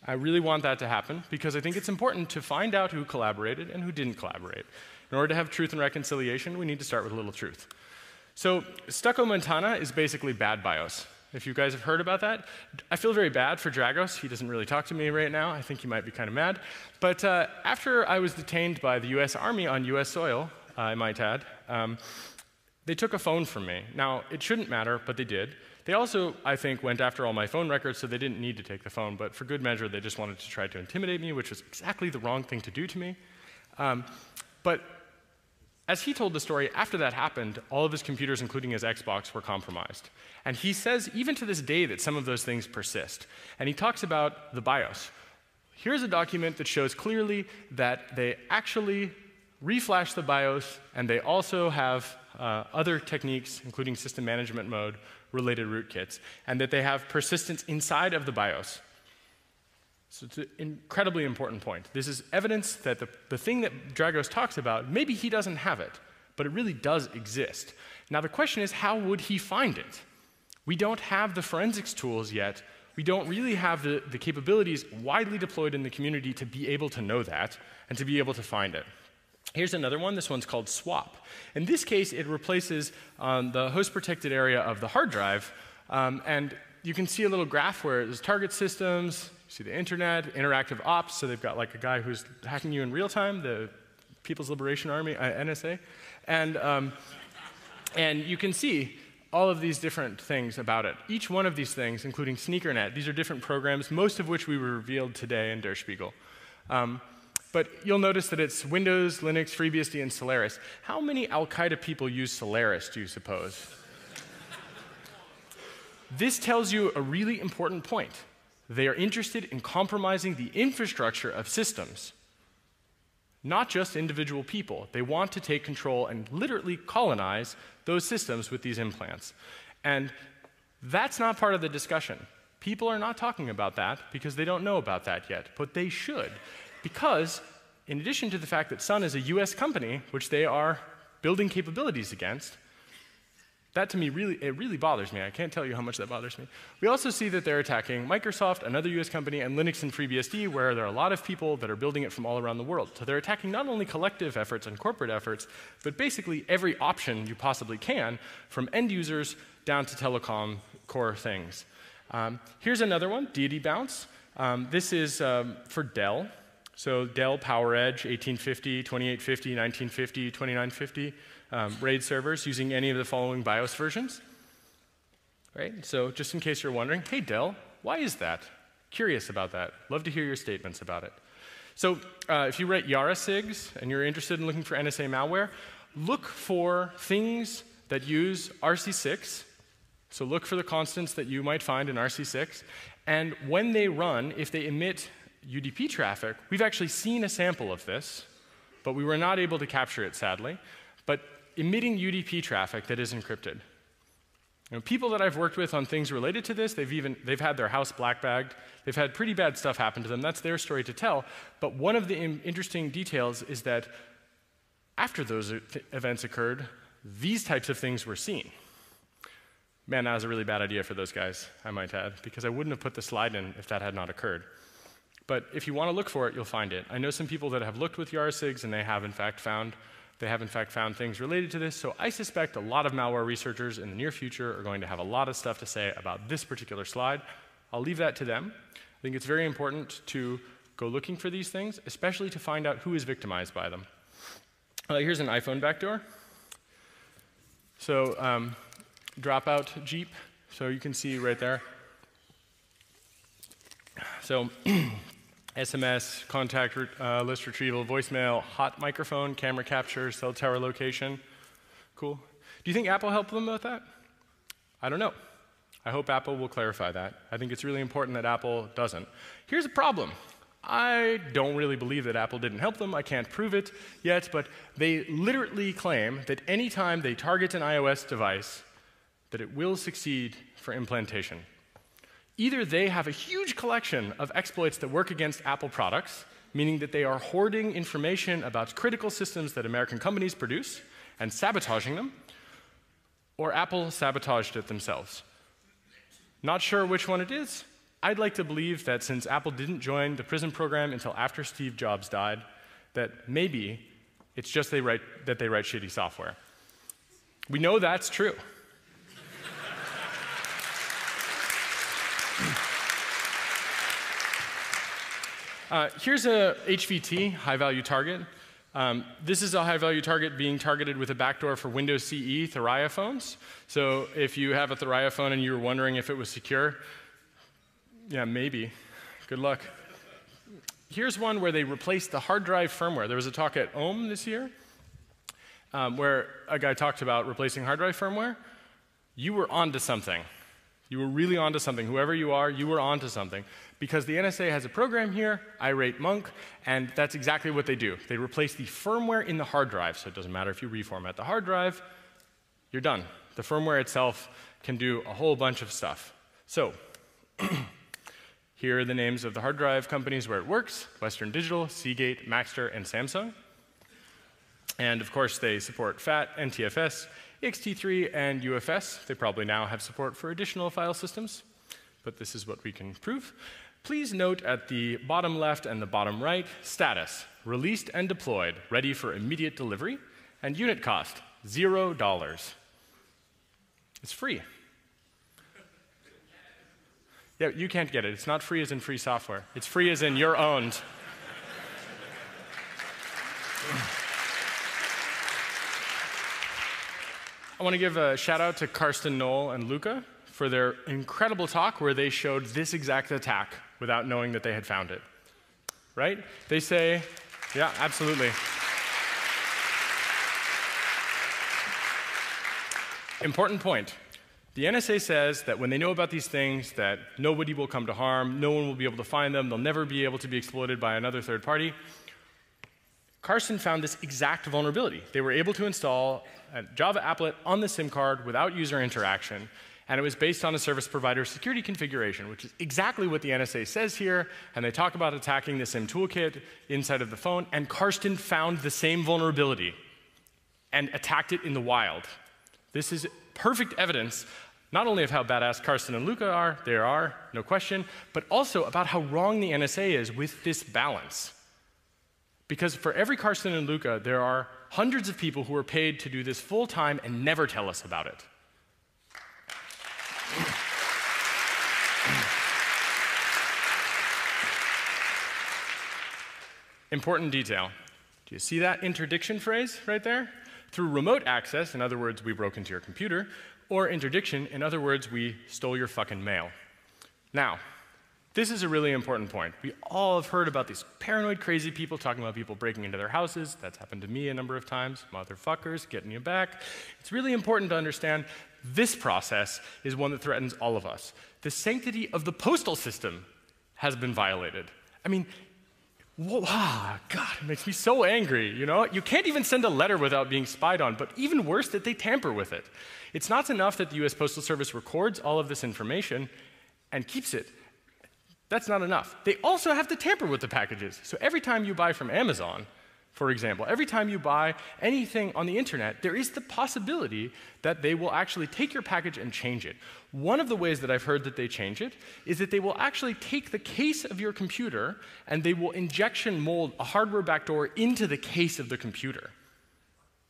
I really want that to happen, because I think it's important to find out who collaborated and who didn't collaborate. In order to have truth and reconciliation, we need to start with a little truth. So Stucco Montana is basically bad BIOS. If you guys have heard about that, I feel very bad for Dragos. He doesn't really talk to me right now. I think he might be kind of mad. But after I was detained by the US Army on US soil, I might add, they took a phone from me. Now, it shouldn't matter, but they did. They also, I think, went after all my phone records, so they didn't need to take the phone. But for good measure, they just wanted to try to intimidate me, which was exactly the wrong thing to do to me. But as he told the story, after that happened, all of his computers, including his Xbox, were compromised. And he says, even to this day, that some of those things persist. And he talks about the BIOS. Here's a document that shows clearly that they actually reflash the BIOS, and they also have other techniques, including system management mode, related rootkits, and that they have persistence inside of the BIOS. So it's an incredibly important point. This is evidence that the thing that Dragos talks about, maybe he doesn't have it, but it really does exist. Now the question is, how would he find it? We don't have the forensics tools yet. We don't really have the capabilities widely deployed in the community to be able to know that and to be able to find it. Here's another one. This one's called swap. In this case, it replaces the host-protected area of the hard drive, and you can see a little graph where there's target systems, you see the internet, interactive ops, so they've got like a guy who's hacking you in real time, the People's Liberation Army, NSA, and you can see all of these different things about it. Each one of these things, including SneakerNet, these are different programs, most of which we revealed today in Der Spiegel. But you'll notice that it's Windows, Linux, FreeBSD, and Solaris. How many Al-Qaeda people use Solaris, do you suppose? This tells you a really important point. They are interested in compromising the infrastructure of systems, not just individual people. They want to take control and literally colonize those systems with these implants. And that's not part of the discussion. People are not talking about that because they don't know about that yet, but they should. Because, in addition to the fact that Sun is a US company, which they are building capabilities against, that to me really bothers me. I can't tell you how much that bothers me. We also see that they're attacking Microsoft, another US company, and Linux and FreeBSD, where there are a lot of people that are building it from all around the world. So they're attacking not only collective efforts and corporate efforts, but basically every option you possibly can, from end users down to telecom core things. Here's another one, Deity Bounce. This is for Dell. So Dell PowerEdge 1850, 2850, 1950, 2950 RAID servers using any of the following BIOS versions. Right? So just in case you're wondering, hey Dell, why is that? Curious about that. Love to hear your statements about it. So if you write Yara SIGs and you're interested in looking for NSA malware, look for things that use RC6. So look for the constants that you might find in RC6. And when they run, if they emit UDP traffic, we've actually seen a sample of this, but we were not able to capture it, sadly. But emitting UDP traffic that is encrypted. You know, people that I've worked with on things related to this, they've had their house black-bagged. They've had pretty bad stuff happen to them. That's their story to tell. But one of the interesting details is that after those events occurred, these types of things were seen. Man, that was a really bad idea for those guys, I might add, because I wouldn't have put the slide in if that had not occurred. But if you want to look for it, you'll find it. I know some people that have looked with Yara SIGs, and they have in fact found things related to this. So I suspect a lot of malware researchers in the near future are going to have a lot of stuff to say about this particular slide. I'll leave that to them. I think it's very important to go looking for these things, especially to find out who is victimized by them. Here's an iPhone backdoor. So dropout Jeep So you can see right there. So SMS, contact list retrieval, voicemail, hot microphone, camera capture, cell tower location. Cool. Do you think Apple helped them with that? I don't know. I hope Apple will clarify that. I think it's really important that Apple doesn't. Here's a problem. I don't really believe that Apple didn't help them. I can't prove it yet, but they literally claim that anytime they target an iOS device, that it will succeed for implantation. Either they have a huge collection of exploits that work against Apple products, meaning that they are hoarding information about critical systems that American companies produce and sabotaging them, or Apple sabotaged it themselves. Not sure which one it is. I'd like to believe that since Apple didn't join the PRISM program until after Steve Jobs died, that maybe it's just that they write shitty software. We know that's true. Here's a HVT, high-value target. This is a high-value target being targeted with a backdoor for Windows CE Thuraya phones. So if you have a Thuraya phone and you were wondering if it was secure, yeah, maybe. Good luck. Here's one where they replaced the hard drive firmware. There was a talk at OHM this year where a guy talked about replacing hard drive firmware. You were onto something. You were really onto something. Whoever you are, you were onto something. Because the NSA has a program here, irate monk, and that's exactly what they do. They replace the firmware in the hard drive, so it doesn't matter if you reformat the hard drive, you're done. The firmware itself can do a whole bunch of stuff. So here are the names of the hard drive companies where it works: Western Digital, Seagate, Maxtor, and Samsung. And of course, they support FAT, NTFS, ext3, and UFS. They probably now have support for additional file systems, but this is what we can prove. Please note at the bottom left and the bottom right, status: released and deployed, ready for immediate delivery, and unit cost, $0. It's free. Yeah, you can't get it. It's not free as in free software. It's free as in you're owned. I want to give a shout out to Karsten Knoll and Luca for their incredible talk where they showed this exact attack without knowing that they had found it. Right? They say, yeah, absolutely. Important point. The NSA says that when they know about these things, that nobody will come to harm, no one will be able to find them, they'll never be able to be exploited by another third party. Karsten found this exact vulnerability. They were able to install a Java applet on the SIM card without user interaction, and it was based on a service provider security configuration, which is exactly what the NSA says here, and they talk about attacking the SIM toolkit inside of the phone, and Karsten found the same vulnerability and attacked it in the wild. This is perfect evidence not only of how badass Karsten and Luca are, they are, no question, but also about how wrong the NSA is with this balance. Because for every Karsten and Luca, there are hundreds of people who are paid to do this full time and never tell us about it. Important detail. Do you see that interdiction phrase right there? Through remote access, in other words, we broke into your computer, or interdiction, in other words, we stole your fucking mail. Now, this is a really important point. We all have heard about these paranoid, crazy people talking about people breaking into their houses. That's happened to me a number of times. Motherfuckers, getting you back. It's really important to understand this process is one that threatens all of us. The sanctity of the postal system has been violated. I mean, whoa, God, it makes me so angry, you know? You can't even send a letter without being spied on, but even worse, that they tamper with it. It's not enough that the US Postal Service records all of this information and keeps it. That's not enough. They also have to tamper with the packages. So every time you buy from Amazon, for example, every time you buy anything on the internet, there is the possibility that they will actually take your package and change it. One of the ways that I've heard that they change it is that they will actually take the case of your computer and they will injection mold a hardware backdoor into the case of the computer.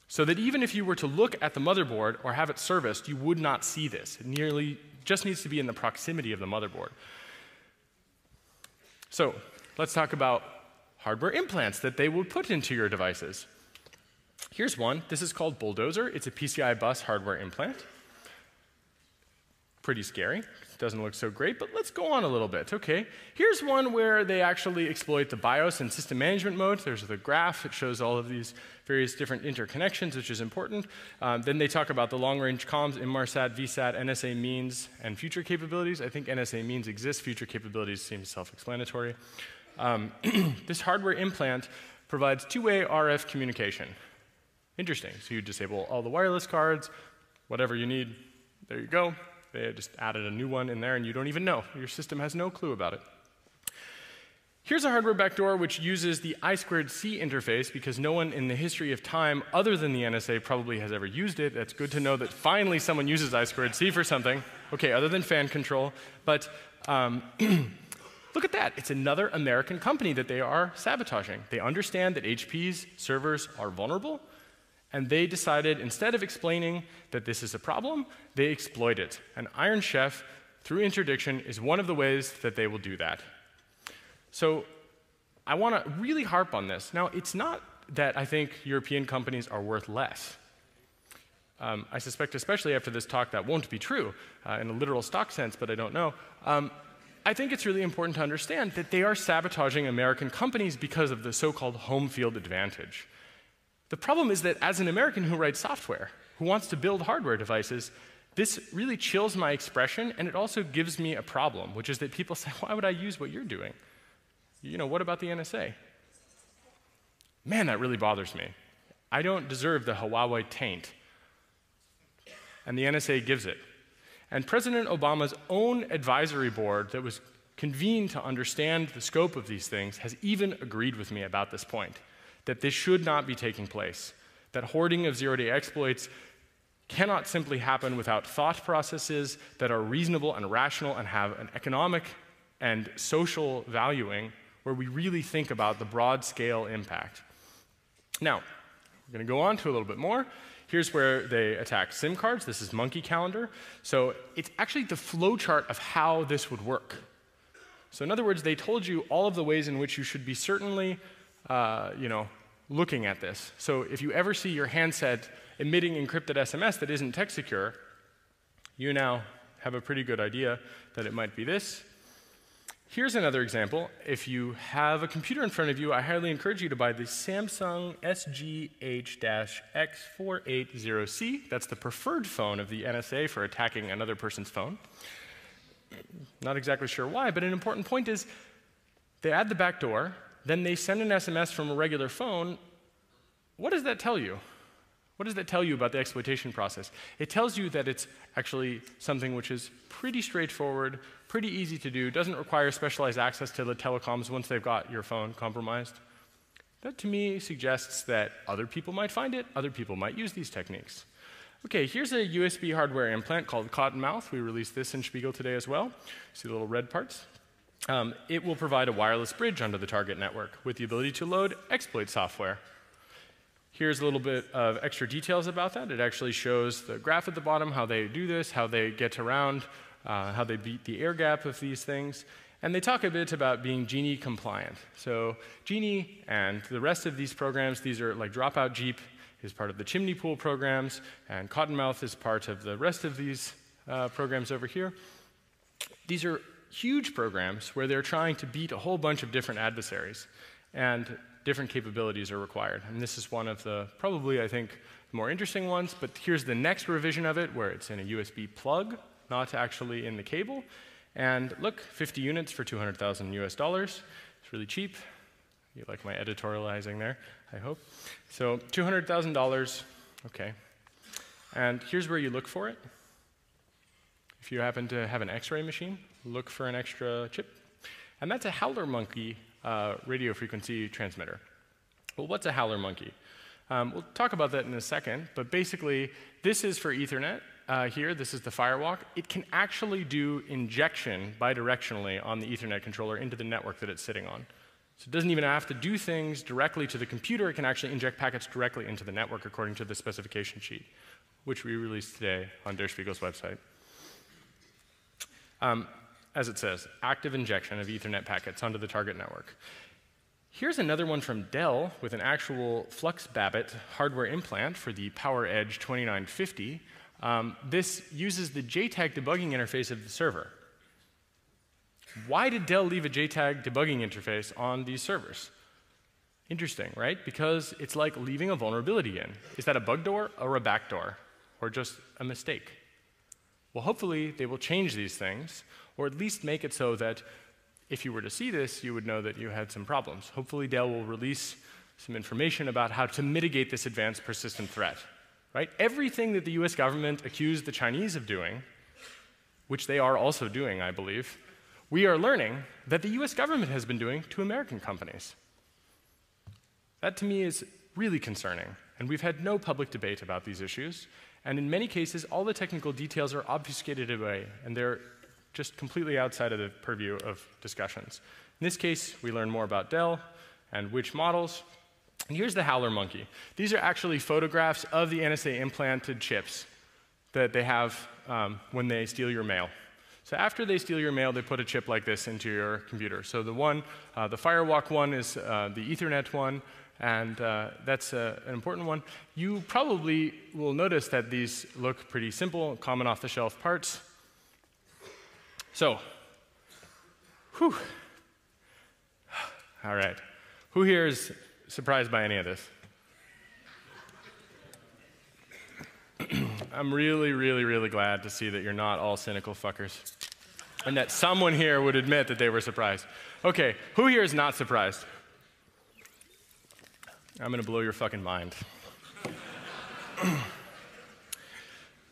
So that even if you were to look at the motherboard or have it serviced, you would not see this. It nearly just needs to be in the proximity of the motherboard. So let's talk about hardware implants that they will put into your devices. Here's one. This is called Bulldozer. It's a PCI bus hardware implant. Pretty scary. Doesn't look so great, but let's go on a little bit. Okay, here's one where they actually exploit the BIOS and system management mode. There's the graph. It shows all of these various different interconnections, which is important. Then they talk about the long-range comms, Inmarsat, VSAT, NSA means, and future capabilities. I think NSA means exists. Future capabilities seems self-explanatory. This hardware implant provides two-way RF communication. Interesting. So you disable all the wireless cards, whatever you need, there you go. They just added a new one in there, and you don't even know. Your system has no clue about it. Here's a hardware backdoor which uses the I2C interface because no one in the history of time other than the NSA probably has ever used it. That's good to know that finally someone uses I2C for something. Okay, other than fan control. But look at that. It's another American company that they are sabotaging. They understand that HP's servers are vulnerable, and they decided, instead of explaining that this is a problem, they exploit it. And Iron Chef, through interdiction, is one of the ways that they will do that. So I want to really harp on this. Now, it's not that I think European companies are worth less. I suspect, especially after this talk, that won't be true in a literal stock sense, but I don't know. I think it's really important to understand that they are sabotaging American companies because of the so-called home field advantage. The problem is that as an American who writes software, who wants to build hardware devices, this really chills my expression, and it also gives me a problem, which is that people say, why would I use what you're doing? You know, what about the NSA? Man, that really bothers me. I don't deserve the Huawei taint. And the NSA gives it. And President Obama's own advisory board that was convened to understand the scope of these things has even agreed with me about this point, that this should not be taking place, that hoarding of zero-day exploits cannot simply happen without thought processes that are reasonable and rational and have an economic and social valuing where we really think about the broad-scale impact. Now, we're going to go on to a little bit more. Here's where they attack SIM cards. This is Monkey Calendar. So it's actually the flowchart of how this would work. So in other words, they told you all of the ways in which you should be certainly looking at this. So if you ever see your handset emitting encrypted SMS that isn't text secure, you now have a pretty good idea that it might be this. Here's another example. If you have a computer in front of you, I highly encourage you to buy the Samsung SGH-X480C. That's the preferred phone of the NSA for attacking another person's phone. Not exactly sure why, but an important point is they add the backdoor, then they send an SMS from a regular phone. What does that tell you? What does that tell you about the exploitation process? It tells you that it's actually something which is pretty straightforward, pretty easy to do, doesn't require specialized access to the telecoms once they've got your phone compromised. That, to me, suggests that other people might find it, other people might use these techniques. Okay, here's a USB hardware implant called Cottonmouth. We released this in Spiegel today as well. See the little red parts? It will provide a wireless bridge onto the target network with the ability to load exploit software. Here's a little bit of extra details about that. It actually shows the graph at the bottom, how they do this, how they get around, how they beat the air gap of these things. And they talk a bit about being Genie compliant. So Genie and the rest of these programs, these are like Dropout Jeep is part of the chimney pool programs, and Cottonmouth is part of the rest of these programs over here. These are huge programs where they're trying to beat a whole bunch of different adversaries. And different capabilities are required. And this is one of the, probably, I think, more interesting ones. But here's the next revision of it, where it's in a USB plug, not actually in the cable. And look, 50 units for $200,000 US. It's really cheap. You like my editorializing there, I hope. So $200,000, okay. And here's where you look for it. If you happen to have an X-ray machine, look for an extra chip. And that's a howler monkey radio frequency transmitter. Well, what's a howler monkey? We'll talk about that in a second, but basically, this is for Ethernet. Here, this is the Firewalk. It can actually do injection bidirectionally on the Ethernet controller into the network that it's sitting on. So it doesn't even have to do things directly to the computer. It can actually inject packets directly into the network according to the specification sheet, which we released today on Der Spiegel's website. As it says, active injection of Ethernet packets onto the target network. Here's another one from Dell with an actual Flux Babbitt hardware implant for the PowerEdge 2950. This uses the JTAG debugging interface of the server. Why did Dell leave a JTAG debugging interface on these servers? Interesting, right? Because it's like leaving a vulnerability in. Is that a bug door or a backdoor? Or just a mistake? Well, hopefully they will change these things, or at least make it so that if you were to see this, you would know that you had some problems. Hopefully Dell will release some information about how to mitigate this advanced persistent threat. Right? Everything that the US government accused the Chinese of doing, which they are also doing, I believe, we are learning that the US government has been doing to American companies. That to me is really concerning, and we've had no public debate about these issues, and in many cases, all the technical details are obfuscated away, and they're just completely outside of the purview of discussions. In this case, we learn more about Dell and which models. And here's the howler monkey. These are actually photographs of the NSA implanted chips that they have when they steal your mail. So after they steal your mail, they put a chip like this into your computer. So the one, the Firewalk one is the Ethernet one, and that's an important one. You probably will notice that these look pretty simple, common off-the-shelf parts. So, whew. All right. Who here is surprised by any of this? I'm really, really, really glad to see that you're not all cynical fuckers, and that someone here would admit that they were surprised. Okay, who here is not surprised? I'm going to blow your fucking mind.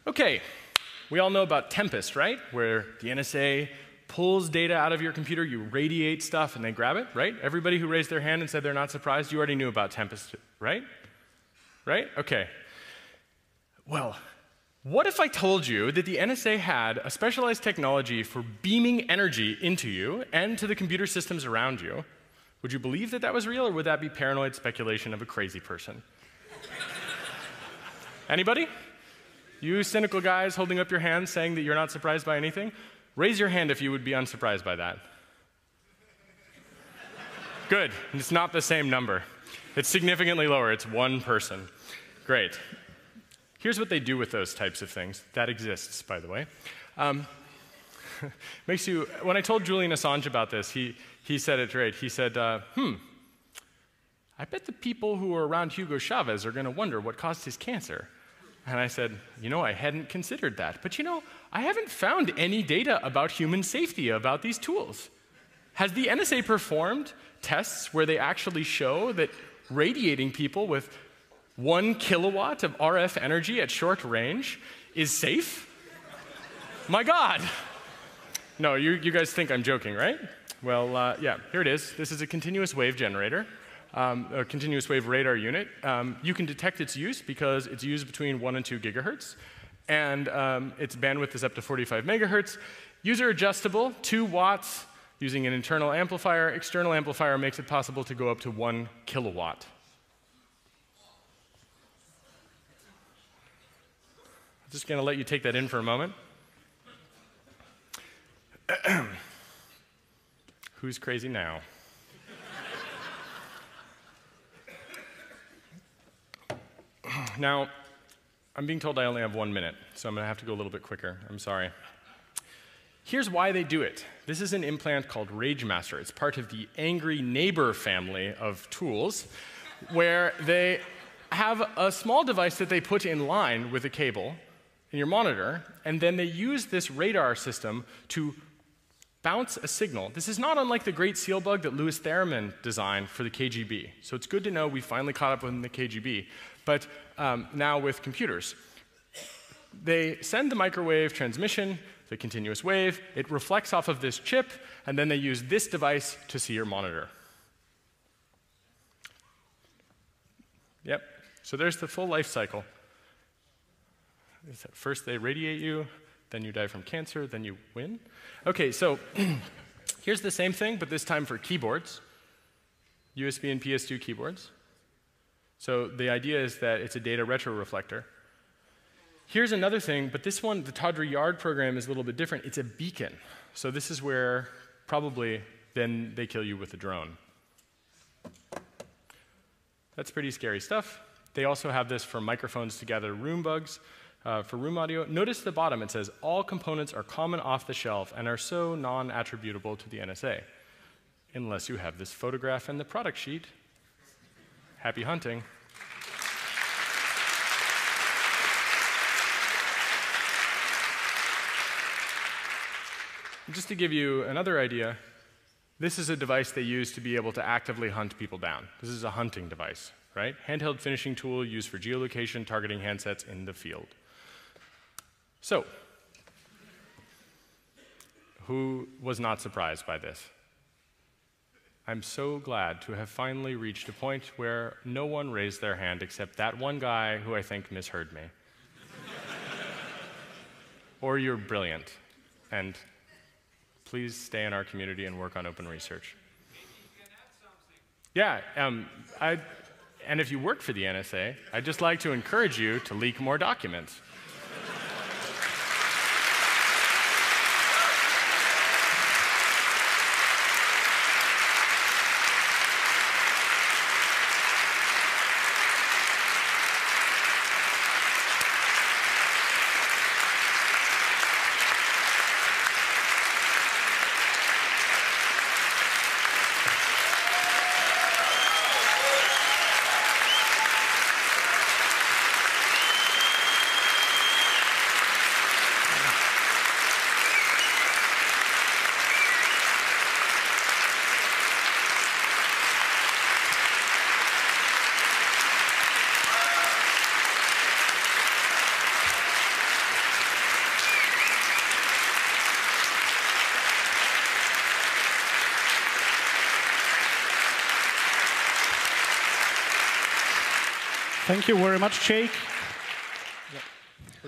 Okay, we all know about Tempest, right? Where the NSA pulls data out of your computer, you radiate stuff, and they grab it, right? Everybody who raised their hand and said they're not surprised, you already knew about Tempest, right? Right? Okay. Well, what if I told you that the NSA had a specialized technology for beaming energy into you and to the computer systems around you? Would you believe that that was real, or would that be paranoid speculation of a crazy person? Anybody? You cynical guys holding up your hands saying that you're not surprised by anything? Raise your hand if you would be unsurprised by that. Good. It's not the same number. It's significantly lower. It's one person. Great. Here's what they do with those types of things. That exists, by the way. Makes you, when I told Julian Assange about this, he said it right. He said, I bet the people who are around Hugo Chavez are going to wonder what caused his cancer. And I said, I hadn't considered that. But I haven't found any data about human safety about these tools. Has the NSA performed tests where they actually show that radiating people with 1 kilowatt of RF energy at short range is safe? My God. No, you guys think I'm joking, right? Well, yeah, here it is. This is a continuous wave generator, a continuous wave radar unit. You can detect its use because it's used between 1 and 2 gigahertz, and its bandwidth is up to 45 megahertz. User adjustable, 2 watts, using an internal amplifier. External amplifier makes it possible to go up to 1 kilowatt. I'm just going to let you take that in for a moment. Who's crazy now? Now, I'm being told I only have 1 minute, so I'm going to have to go a little bit quicker. I'm sorry. Here's why they do it. This is an implant called RageMaster. It's part of the Angry Neighbor family of tools, where they have a small device that they put in line with a cable in your monitor, and then they use this radar system to bounce a signal. This is not unlike the Great Seal Bug that Louis Theremin designed for the KGB. So it's good to know we finally caught up with the KGB, but now with computers. They send the microwave transmission, the continuous wave, it reflects off of this chip, and then they use this device to see your monitor. Yep, so there's the full life cycle. First they radiate you, then you die from cancer, then you win. Okay, so here's the same thing, but this time for keyboards, USB and PS2 keyboards. So the idea is that it's a data retroreflector. Here's another thing, but this one, the Tawdry Yard program, is a little bit different. It's a beacon. So this is where probably then they kill you with a drone. That's pretty scary stuff. They also have this for microphones to gather room bugs. for room audio. Notice the bottom, it says, all components are common off the shelf and are so non-attributable to the NSA. Unless you have this photograph in the product sheet. Happy hunting. Just to give you another idea, this is a device they use to be able to actively hunt people down. This is a hunting device, right? Handheld finishing tool used for geolocation targeting handsets in the field. So, who was not surprised by this? I'm so glad to have finally reached a point where no one raised their hand except that one guy who I think misheard me. Or you're brilliant, and please stay in our community and work on open research. Yeah, and if you work for the NSA, I'd just like to encourage you to leak more documents. Thank you very much, Jake.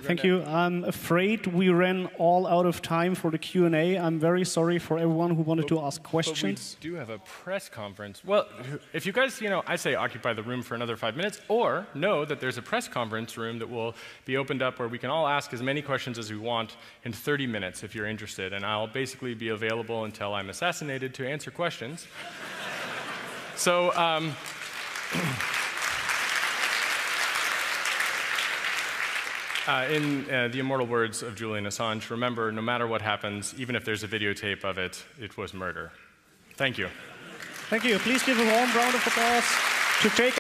Thank you. I'm afraid we ran all out of time for the Q&A. I'm very sorry for everyone who wanted to ask questions. But we do have a press conference. Well, if you guys, I say occupy the room for another 5 minutes, or know that there's a press conference room that will be opened up where we can all ask as many questions as we want in 30 minutes if you're interested. And I'll basically be available until I'm assassinated to answer questions. So, in the immortal words of Julian Assange, remember, no matter what happens, even if there's a videotape of it, it was murder. Thank you. Thank you. Please give a warm round of applause to Jacob.